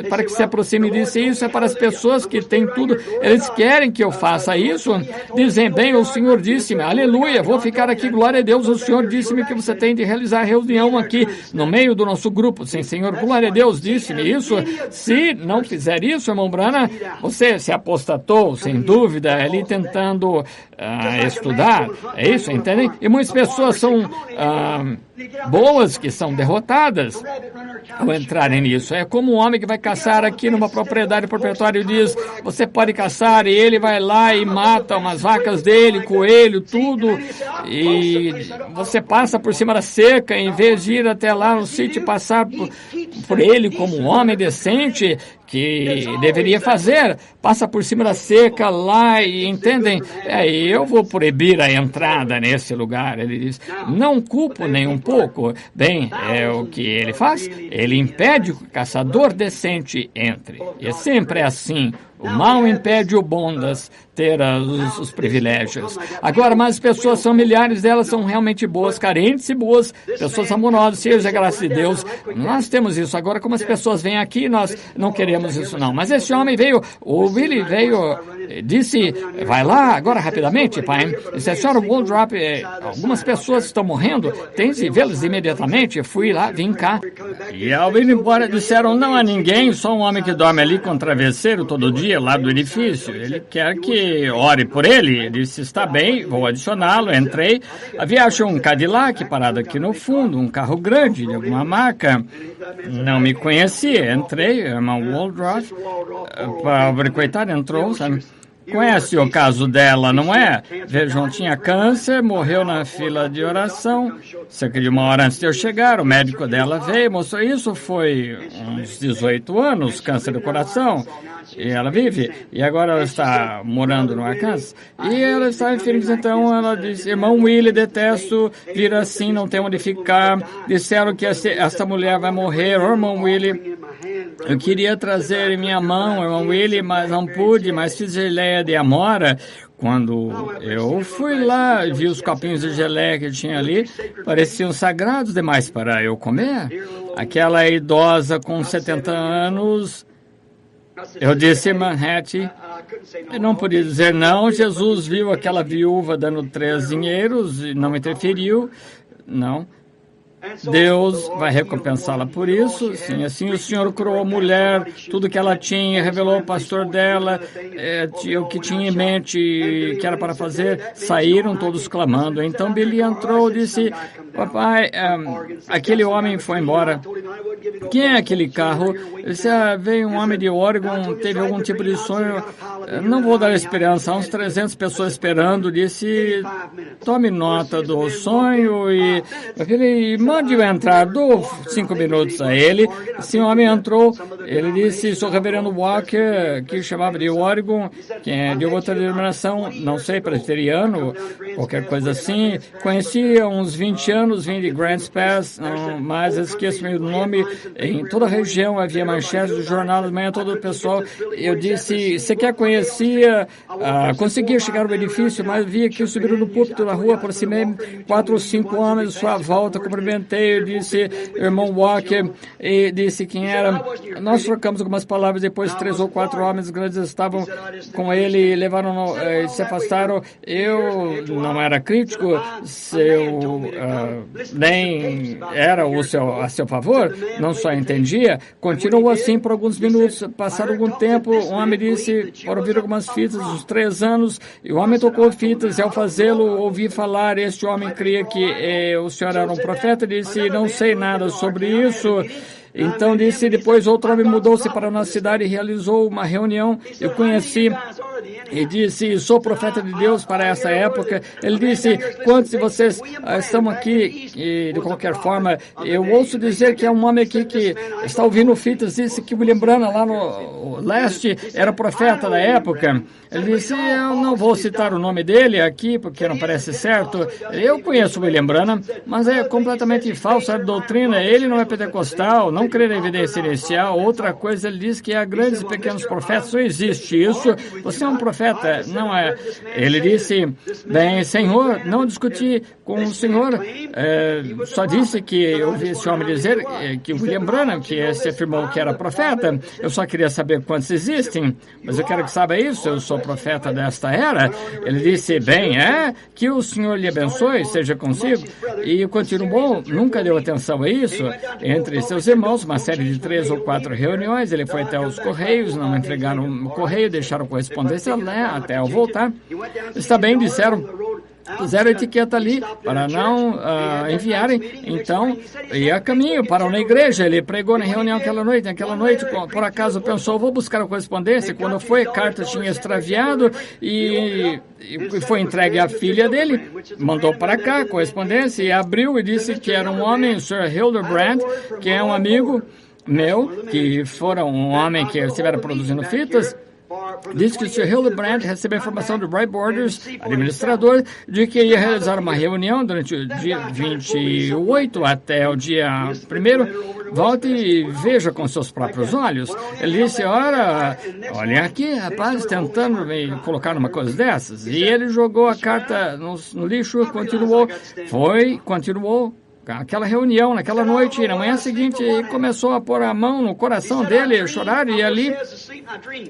para que se aproximem disso, isso é para as pessoas que têm tudo. Eles querem que eu faça isso. Dizem, bem, o Senhor disse-me, aleluia, vou ficar aqui, glória a Deus, o Senhor disse-me que você tem de realizar a reunião aqui no meio do nosso grupo. Sim, Senhor, glória a Deus, disse-me isso. Se não fizer isso, irmão Branham, você se apostatou, sem dúvida, ali tentando estudar, é isso, entendem? E muitas pessoas são boas que são derrotadas ao entrarem nisso. É como um homem que vai caçar aqui numa propriedade, o proprietário diz, você pode caçar, e ele vai lá e mata umas vacas dele, coelho, tudo, e você passa por cima da cerca, em vez de ir até lá no sítio e passar por ele como um homem decente, que deveria fazer, passa por cima da cerca lá e entendem, eu vou proibir a entrada nesse lugar. Ele diz, não culpo nem um pouco. Bem, é o que ele faz, ele impede que o caçador decente entre. E sempre é assim. O mal impede o bom das ter os privilégios. Agora, mas as pessoas são milhares delas, são realmente boas, carentes e boas, pessoas amorosas, seja graças a Deus. Nós temos isso. Agora, como as pessoas vêm aqui, nós não queremos isso não. Mas esse homem veio, o Willie veio, disse, vai lá agora rapidamente, pai. Disse, a senhora Waldrop, algumas pessoas estão morrendo, tem de vê-las imediatamente. Fui lá, vim cá. E ao vir embora disseram, não há ninguém, só um homem que dorme ali com travesseiro todo dia lá do edifício. Ele quer que ore por ele. Ele disse, está bem, vou adicioná-lo. Entrei. Havia um Cadillac parado aqui no fundo, um carro grande de alguma marca. Não me conhecia. Entrei, irmão Waldrop, pobre coitado, entrou, sabe? Conhece o caso dela, não é? Vejam, tinha câncer, morreu na fila de oração, cerca de 1 hora antes de eu chegar, o médico dela veio, mostrou isso, foi uns 18 anos, câncer do coração, e ela vive, e agora ela está morando no Arkansas, e ela está feliz, então ela disse, irmão Willie, detesto vir assim, não tem onde ficar, disseram que esta mulher vai morrer, irmão Willie, eu queria trazer minha mão, irmão Willie, mas não pude, mas fiz geleia de amora. Quando eu fui lá, vi os copinhos de geleia que tinha ali, pareciam sagrados demais para eu comer. Aquela idosa com 70 anos, eu disse, Manhattan, eu não podia dizer não. Jesus viu aquela viúva dando 3 dinheiros e não interferiu, não. Deus vai recompensá-la por isso. Sim, assim o Senhor curou a mulher, tudo que ela tinha, revelou ao pastor dela, o que tinha em mente que era para fazer, saíram todos clamando. Então Billy entrou e disse, papai, aquele homem foi embora. Quem é aquele carro? Ele disse, veio um homem de Oregon, teve algum tipo de sonho, não vou dar esperança, há uns 300 pessoas esperando. Disse, tome nota do sonho e mande-o entrar, dou 5 minutos a ele. Esse homem entrou, ele disse, sou reverendo Walker, que chamava de Oregon, que é de outra denominação, não sei, presbiteriano, qualquer coisa assim. Conheci há uns 20 anos, vim de Grants Pass, mas esqueço-me do nome. Em toda a região havia manchetes do jornal de manhã, todo o pessoal. Eu disse, você quer conhecia, conseguia chegar ao edifício, mas via que subiram no púlpito da rua, aproximei 4 ou 5 homens, sua volta, cumprimentei, eu disse, irmão Walker, e disse quem era. Nós trocamos algumas palavras, depois 3 ou 4 homens grandes estavam com ele, levaram, se afastaram. Eu não era crítico, nem era a seu favor, não só entendia. Continuou assim por alguns minutos, passaram algum tempo, um homem disse para o ouvir algumas fitas uns 3 anos, e o homem tocou fitas, e ao fazê-lo, ouvi falar, este homem cria que o senhor era um profeta, disse, não sei nada sobre isso. Então disse, depois outro homem mudou-se para a nossa cidade e realizou uma reunião, eu conheci e disse, sou profeta de Deus para essa época. Ele disse, quantos de vocês estão aqui? E de qualquer forma, eu ouço dizer que há um homem aqui que está ouvindo fitas, disse que William Branham lá no leste era profeta da época. Ele disse, eu não vou citar o nome dele aqui, porque não parece certo. Eu conheço William Branham, mas é completamente falsa a doutrina. Ele não é pentecostal, não crê na evidência inicial. Outra coisa, ele diz que há grandes e pequenos profetas, não existe isso. Você é um profeta, não é? Ele disse, bem, Senhor, não discuti com o Senhor, só disse que eu ouvi esse homem dizer que William Branham, que se afirmou que era profeta, eu só queria saber quantos existem, mas eu quero que saiba isso, eu sou profeta desta era. Ele disse, bem, que o Senhor lhe abençoe, seja consigo, e continuou, nunca deu atenção a isso, entre seus irmãos, uma série de 3 ou 4 reuniões, ele foi até os Correios, não entregaram o correio, deixaram correspondência lá, até ao voltar, está bem, disseram, puseram a etiqueta ali para não enviarem, então ia a caminho, parou na igreja, ele pregou na reunião aquela noite, por acaso pensou, vou buscar a correspondência, quando foi, a carta tinha extraviado e foi entregue à filha dele, mandou para cá a correspondência e abriu e disse que era um homem, o Sr. Hildebrand, que é um amigo meu, que fora um homem que estivera produzindo fitas. Diz que o Sr. Hildebrand recebeu a informação do Bright Borders, administrador, de que ia realizar uma reunião durante o dia 28 até o dia 1º. Volte e veja com seus próprios olhos. Ele disse, olha aqui, rapaz, tentando me colocar numa coisa dessas. E ele jogou a carta no lixo, continuou aquela reunião naquela noite, e na manhã seguinte começou a pôr a mão no coração dele, chorar, e ali,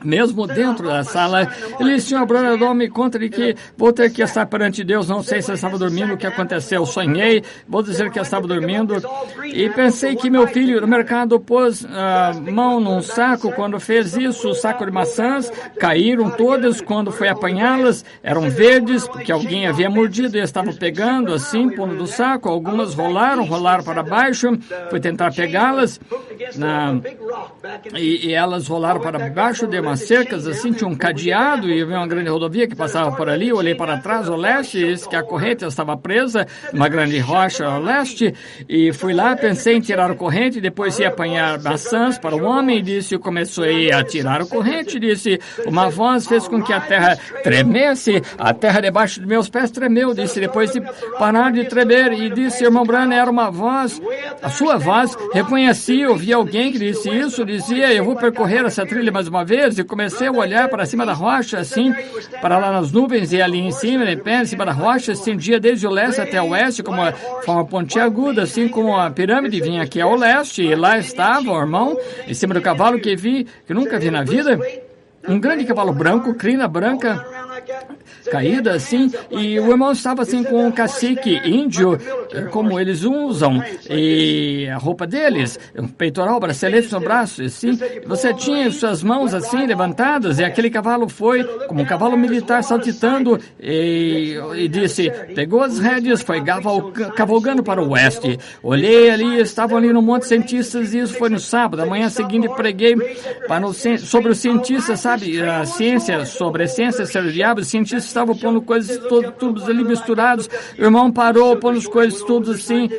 mesmo dentro da sala, ele disse, Sr. Branham, me conta de que vou ter que estar perante Deus, não sei se eu estava dormindo, o que aconteceu, sonhei, vou dizer que eu estava dormindo, e pensei que meu filho no mercado pôs a mão num saco, quando fez isso, o saco de maçãs, caíram todas, quando foi apanhá-las, eram verdes, porque alguém havia mordido e estavam pegando, assim, pondo do saco, algumas rolaram para baixo, foi tentar pegá-las, e elas rolaram para baixo, deu umas cercas, assim, tinha um cadeado, e havia uma grande rodovia que passava por ali, olhei para trás, ao leste, e disse que a corrente estava presa, uma grande rocha ao leste, e fui lá, pensei em tirar a corrente, depois ia apanhar maçãs para o homem, e disse, comecei a tirar a corrente, disse, uma voz fez com que a terra tremesse, a terra debaixo dos meus pés tremeu, disse, depois de parar de tremer, e disse, irmão Branham, era uma voz, a sua voz, reconheci, ouvi alguém que disse isso, dizia, eu vou percorrer essa trilha mais uma vez, e comecei a olhar para cima da rocha, assim, para lá nas nuvens, e ali em cima, em cima da rocha, estendia desde o leste até o oeste, como uma pontiaguda, assim como a pirâmide vinha aqui ao leste, e lá estava o irmão, em cima do cavalo que nunca vi na vida, um grande cavalo branco, crina branca, caída assim, e o irmão estava assim com um cacique índio, como eles usam, e a roupa deles, um peitoral, bracelete no braço, assim, você tinha suas mãos assim levantadas, e aquele cavalo foi como um cavalo militar saltitando, e disse, pegou as rédeas, foi cavalgando para o oeste. Olhei ali, estavam ali no Monte Cientistas, e isso foi no sábado. A manhã seguinte preguei sobre os cientistas, sabe, a ciência, sobre a ciência ser o diabo. Os cientistas estavam pondo coisas todos ali misturados. O irmão parou, pondo as coisas todas assim,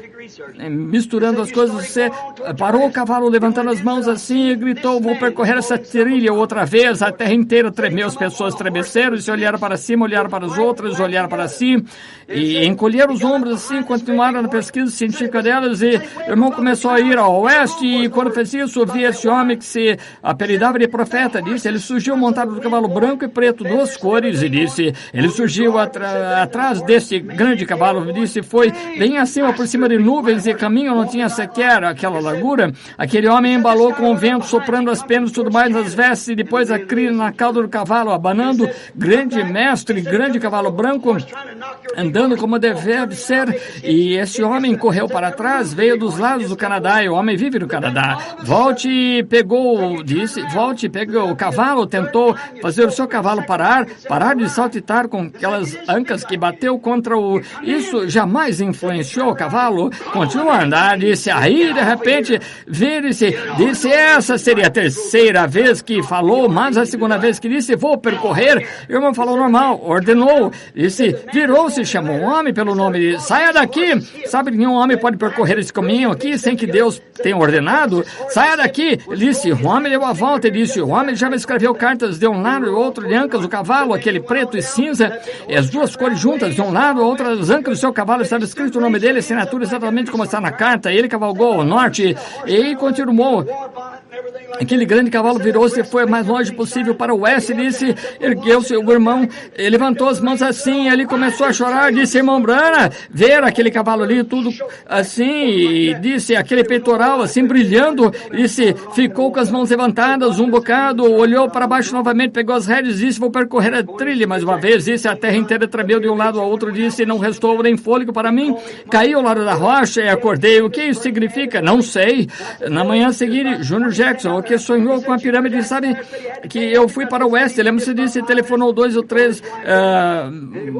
misturando as coisas. Você parou o cavalo, levantando as mãos assim, e gritou, vou percorrer essa trilha outra vez. A terra inteira tremeu, as pessoas estremeceram, e se olharam para cima, olharam para as outras, olharam para si, e encolheram os ombros assim, continuaram na pesquisa científica delas, e o irmão começou a ir ao oeste, e quando fez isso, vi esse homem que se apelidava de profeta, disse, ele surgiu montado no cavalo branco e preto, 2 cores, e disse, ele surgiu atrás desse grande cavalo, disse, foi bem acima, por cima de nuvens, nuvens e caminho não tinha sequer aquela largura. Aquele homem embalou com o vento, soprando as penas e tudo mais nas vestes, e depois a crina na cauda do cavalo, abanando, grande mestre, grande cavalo branco, andando como deve ser. E esse homem correu para trás, veio dos lados do Canadá, e o homem vive no Canadá. Volte e pegou o cavalo, tentou fazer o seu cavalo parar de saltitar com aquelas ancas que bateu contra o... Isso jamais influenciou o cavalo, continuou a andar, disse, aí de repente, disse, essa seria a terceira vez que falou, mas a segunda vez que disse, vou percorrer, o irmão falou normal, ordenou, disse, virou-se, chamou um homem pelo nome, disse, saia daqui, sabe que nenhum homem pode percorrer esse caminho aqui sem que Deus tenha ordenado, saia daqui, ele disse, o homem deu a volta, ele disse, o homem já me escreveu cartas de um lado e outro de ancas do cavalo, aquele preto e cinza, e as duas cores juntas, de um lado, a outra das ancas do seu cavalo, estava escrito o nome dele, assinatura exatamente como está na carta, ele cavalgou ao norte, e continuou. Aquele grande cavalo virou-se e foi o mais longe possível para o oeste, disse, ergueu-se o irmão, levantou as mãos assim, ele começou a chorar, disse, irmão Branham, ver aquele cavalo ali, tudo assim, e disse, aquele peitoral assim, brilhando, disse, ficou com as mãos levantadas um bocado, olhou para baixo novamente, pegou as rédeas, disse, vou percorrer a trilha mais uma vez, disse, a terra inteira tremeu de um lado ao outro, disse, não restou nem fôlego para mim, caí ao lado da rocha e acordei, o que isso significa? Não sei. Na manhã seguinte, Junior Jackson, o que sonhou com a pirâmide, sabe, que eu fui para o oeste, lembra-se disso, telefonou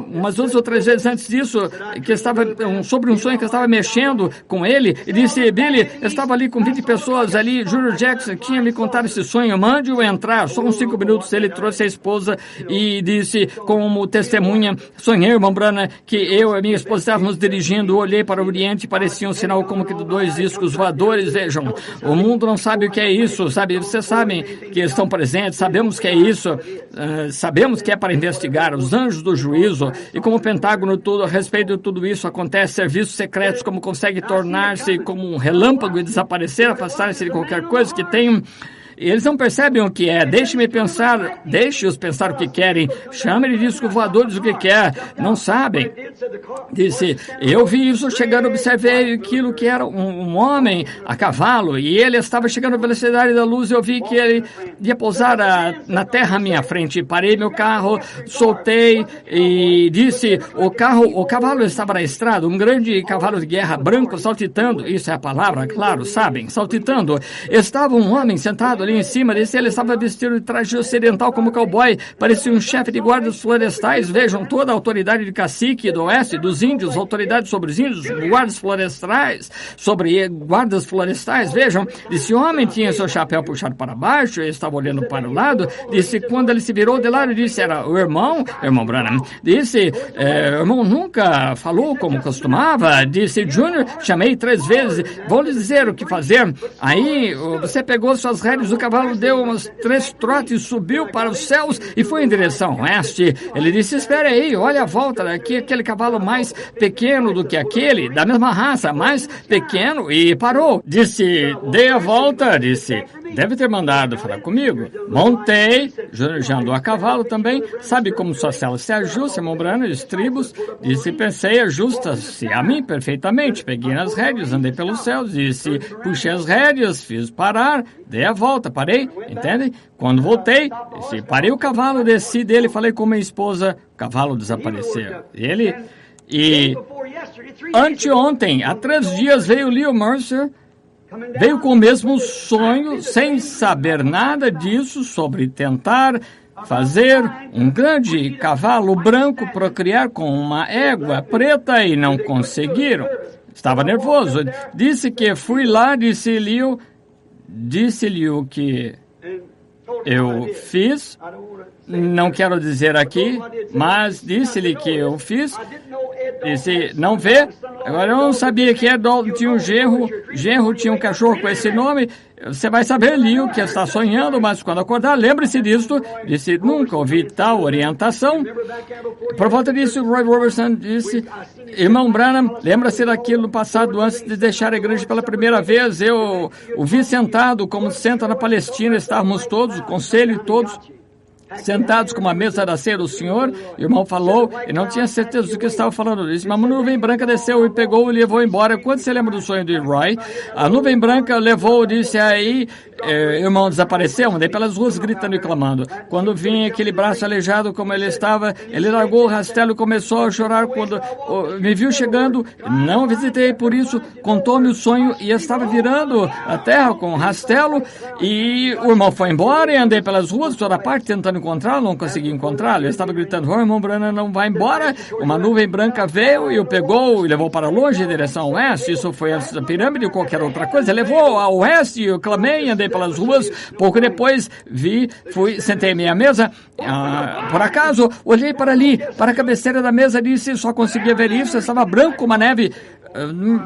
umas 2 ou 3 vezes antes disso, que estava sobre um sonho que eu estava mexendo com ele, e disse, Billy, eu estava ali com 20 pessoas ali, Junior Jackson tinha me contado esse sonho, mande-o entrar, só uns 5 minutos, ele trouxe a esposa e disse, como testemunha, sonhei, irmão Branham, que eu e minha esposa estávamos dirigindo, olhei para o oriente e parecia um sinal como que de 2 discos voadores, vejam, o mundo não sabe o que é isso, sabe, vocês sabem que estão presentes, sabemos que é isso, sabemos que é para investigar os anjos do juízo, e como o Pentágono tudo, a respeito de tudo isso acontece, serviços secretos como consegue tornar-se como um relâmpago e desaparecer, afastar-se de qualquer coisa que tenham. Eles não percebem o que é. Deixe-os pensar o que querem. Chame de disco voadores o que quer. Não sabem. Disse, eu vi isso chegando, observei aquilo que era um homem a cavalo, e ele estava chegando à velocidade da luz, eu vi que ele ia pousar na terra à minha frente. Parei meu carro, soltei e disse, o cavalo estava na estrada, um grande cavalo de guerra branco saltitando, isso é a palavra, claro, sabem, saltitando. Estava um homem sentado ali em cima desse, ele estava vestido de traje ocidental como cowboy, parecia um chefe de guardas florestais, vejam, toda a autoridade de cacique do oeste, dos índios, autoridade sobre os índios, guardas florestais, vejam, esse homem tinha seu chapéu puxado para baixo, ele estava olhando para o lado, disse, quando ele se virou de lado, disse, era o irmão Branham, disse, o irmão nunca falou como costumava, disse, Junior, chamei 3 vezes, vou lhe dizer o que fazer, aí você pegou suas rédeas, o cavalo deu umas 3 trotes, subiu para os céus e foi em direção oeste. Ele disse, espere aí, olha a volta daqui, aquele cavalo mais pequeno do que aquele, da mesma raça, mais pequeno, e parou. Disse, dei a volta, disse, deve ter mandado falar comigo. Montei, Júnior já andou a cavalo também, sabe como sua cela se ajusta, irmão Branham, estribos, disse, pensei, ajusta-se a mim perfeitamente, peguei nas rédeas, andei pelos céus, disse, puxei as rédeas, fiz parar, dei a volta, parei, entende? Quando voltei, disse, parei o cavalo, desci dele, falei com minha esposa, o cavalo desapareceu. E anteontem, há 3 dias, veio Leo Mercer, veio com o mesmo sonho, sem saber nada disso, sobre tentar fazer um grande cavalo branco procriar com uma égua preta e não conseguiram. Estava nervoso. Disse que fui lá, disse-lhe o que eu fiz, não quero dizer aqui, mas disse-lhe que eu fiz, disse, não vê, agora eu não sabia que Dalton tinha um genro tinha um cachorro com esse nome, você vai saber, Leo, que está sonhando, mas quando acordar, lembre-se disso, disse, nunca ouvi tal orientação. Por volta disso, Roy Robertson disse, irmão Branham, lembra-se daquilo no passado, antes de deixar a igreja pela primeira vez, eu o vi sentado, como senta na Palestina, estávamos todos, o conselho todos, sentados com uma mesa da ceia do Senhor. O irmão falou, e não tinha certeza do que estava falando. Disse, uma nuvem branca desceu e pegou e levou embora. Quando você lembra do sonho de Roy? A nuvem branca levou, disse aí, o irmão desapareceu. Andei pelas ruas gritando e clamando. Quando vinha aquele braço aleijado como ele estava, ele largou o rastelo e começou a chorar. Quando me viu chegando, não visitei, por isso contou-me o sonho e estava virando a terra com o rastelo. E o irmão foi embora e andei pelas ruas, toda parte, tentando encontrá-lo, não consegui encontrá-lo. Eu estava gritando, oh, irmão Branham não vai embora. Uma nuvem branca veio e o pegou e levou para longe, em direção ao oeste. Isso foi a pirâmide ou qualquer outra coisa. Levou ao oeste, eu clamei, andei pelas ruas. Pouco depois, fui, sentei à minha mesa. Por acaso, olhei para ali, para a cabeceira da mesa, disse, só conseguia ver isso, estava branco como a neve.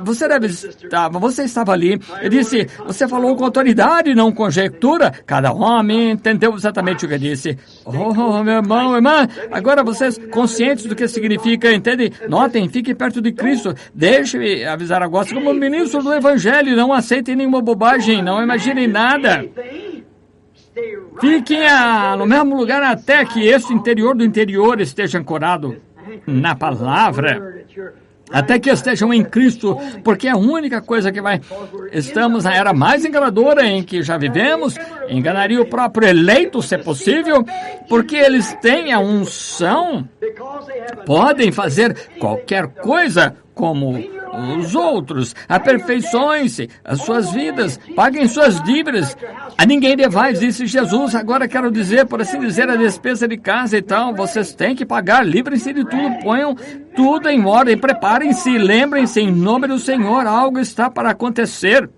Você estava ali. Eu disse, você falou com autoridade, não conjectura. Cada homem entendeu exatamente o que eu disse. Oh, meu irmão, irmã, agora vocês conscientes do que significa, entende? Notem, fiquem perto de Cristo. Deixe-me avisar agora, como ministro do Evangelho, não aceitem nenhuma bobagem, não imaginem nada. Fiquem no mesmo lugar até que esse interior do interior esteja ancorado na palavra. Até que estejam em Cristo, porque é a única coisa que vai... Estamos na era mais enganadora em que já vivemos, enganaria o próprio eleito, se é possível, porque eles têm a unção, podem fazer qualquer coisa como os outros, aperfeiçoem-se as suas vidas, paguem suas dívidas, a ninguém devais, disse Jesus. Agora quero dizer, por assim dizer, a despesa de casa e tal, vocês têm que pagar, livrem-se de tudo, ponham tudo em ordem, preparem-se, lembrem-se, em nome do Senhor, algo está para acontecer.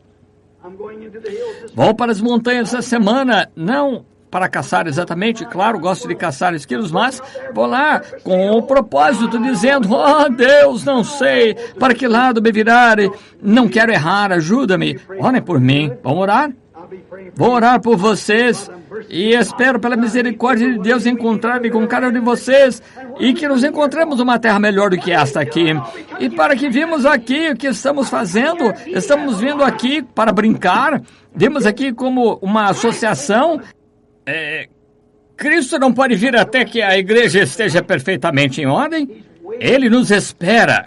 Vou para as montanhas essa semana, não para caçar exatamente, claro, gosto de caçar esquilos, mas vou lá com o propósito dizendo, oh Deus, não sei para que lado me virar, não quero errar, ajuda-me, orem por mim, vamos orar? Vou orar por vocês e espero pela misericórdia de Deus encontrar-me com cada um de vocês e que nos encontremos numa terra melhor do que esta aqui. E para que vimos aqui o que estamos fazendo, estamos vindo aqui para brincar, vimos aqui como uma associação. Cristo não pode vir até que a igreja esteja perfeitamente em ordem. Ele nos espera.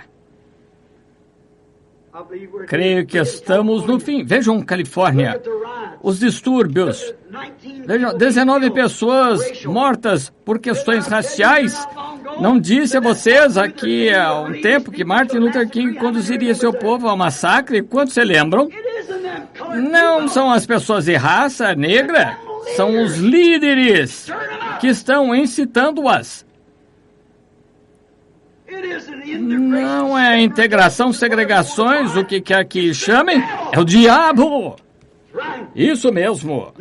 Creio que estamos no fim. Vejam, Califórnia, os distúrbios. Vejam, 19 pessoas mortas por questões raciais. Não disse a vocês aqui há um tempo que Martin Luther King conduziria seu povo ao massacre? Quantos se lembram? Não são as pessoas de raça negra. São os líderes que estão incitando-as. Não é integração, segregações, o que quer que chamem, é o diabo. Isso mesmo.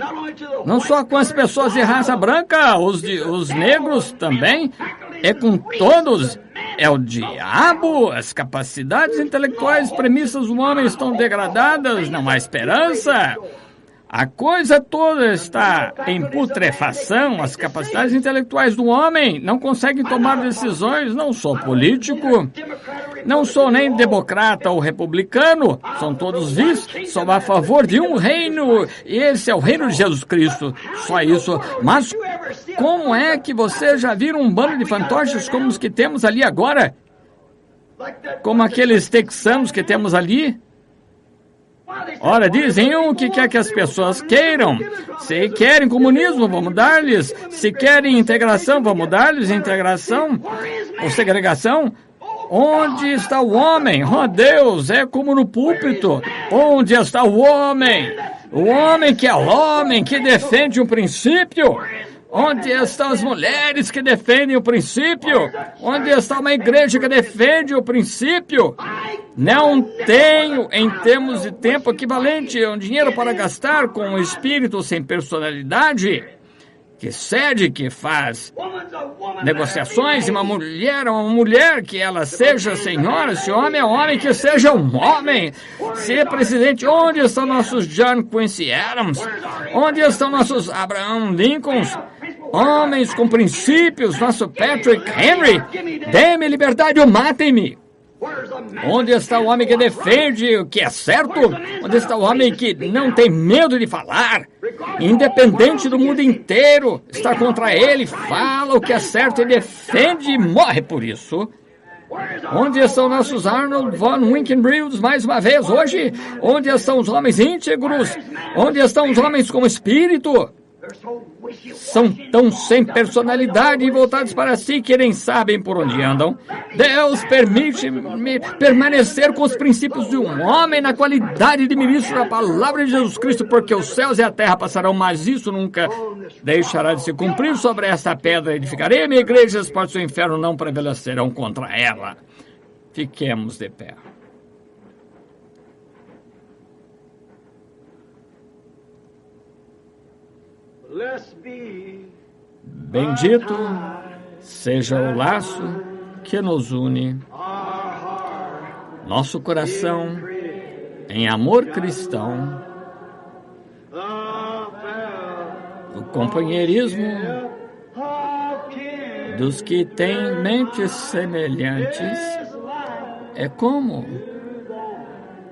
Não só com as pessoas de raça branca, os negros também, é com todos. É o diabo, as capacidades intelectuais, premissas do homem estão degradadas, não há esperança. A coisa toda está em putrefação, as capacidades intelectuais do homem não conseguem tomar decisões, não sou político, não sou nem democrata ou republicano, são todos vistos, sou a favor de um reino, e esse é o reino de Jesus Cristo, só isso. Mas como é que você já viram um bando de fantoches como os que temos ali agora? Como aqueles texanos que temos ali? Ora, dizem o que quer que as pessoas queiram. Se querem comunismo, vamos dar-lhes. Se querem integração, vamos dar-lhes integração ou segregação. Onde está o homem? Oh, Deus, é como no púlpito. Onde está o homem? O homem que é o homem, que defende um princípio. Onde estão as mulheres que defendem o princípio? Onde está uma igreja que defende o princípio? Não tenho, em termos de tempo equivalente, um dinheiro para gastar com um espírito sem personalidade, que cede, que faz negociações, e uma mulher que ela seja senhora, se homem é homem, que seja um homem. Se é presidente, onde estão nossos John Quincy Adams? Onde estão nossos Abraham Lincolns? Homens com princípios, nosso Patrick Henry. Dê-me liberdade ou matem-me. Onde está o homem que defende o que é certo? Onde está o homem que não tem medo de falar? Independente do mundo inteiro, está contra ele, fala o que é certo e defende e morre por isso. Onde estão nossos Arnold von Winkenrieds mais uma vez hoje? Onde estão os homens íntegros? Onde estão os homens com espírito? São tão sem personalidade e voltados para si que nem sabem por onde andam. Deus permite-me permanecer com os princípios de um homem na qualidade de ministro da palavra de Jesus Cristo, porque os céus e a terra passarão, mas isso nunca deixará de se cumprir. Sobre essa pedra edificarei a minha igreja, as portas do inferno não prevalecerão contra ela. Fiquemos de pé. Bendito seja o laço que nos une, nosso coração em amor cristão, o companheirismo dos que têm mentes semelhantes é como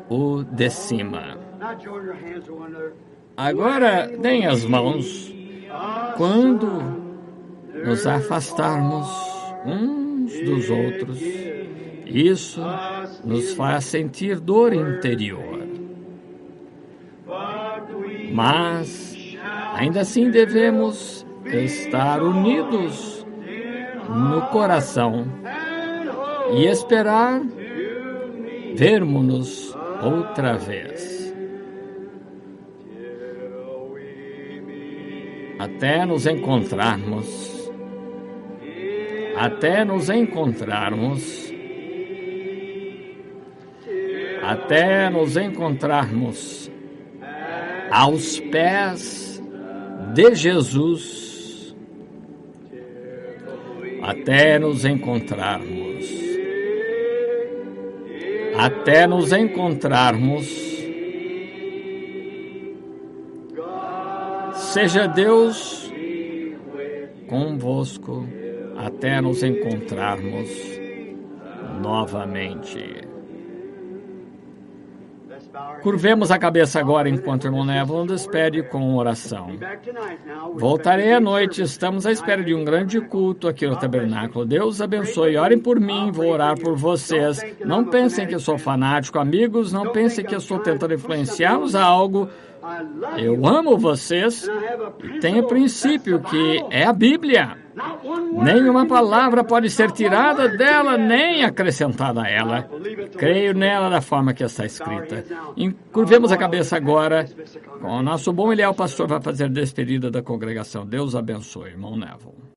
o de cima. Agora, deem as mãos quando nos afastarmos uns dos outros. Isso nos faz sentir dor interior. Mas, ainda assim, devemos estar unidos no coração e esperar vermos-nos outra vez. Até nos encontrarmos. Até nos encontrarmos. Até nos encontrarmos aos pés de Jesus. Até nos encontrarmos. Até nos encontrarmos. Seja Deus convosco até nos encontrarmos novamente. Curvemos a cabeça agora enquanto o irmão Neville nos despede com oração. Voltarei à noite, estamos à espera de um grande culto aqui no tabernáculo. Deus abençoe, orem por mim, vou orar por vocês. Não pensem que eu sou fanático, amigos, não pensem que eu estou tentando influenciá-los a algo. Eu amo vocês e tenho princípio que é a Bíblia. Nenhuma palavra pode ser tirada dela, nem acrescentada a ela. Creio nela da forma que está escrita. Curvemos a cabeça agora. Com o nosso bom e leal pastor vai fazer despedida da congregação. Deus abençoe, irmão Neville.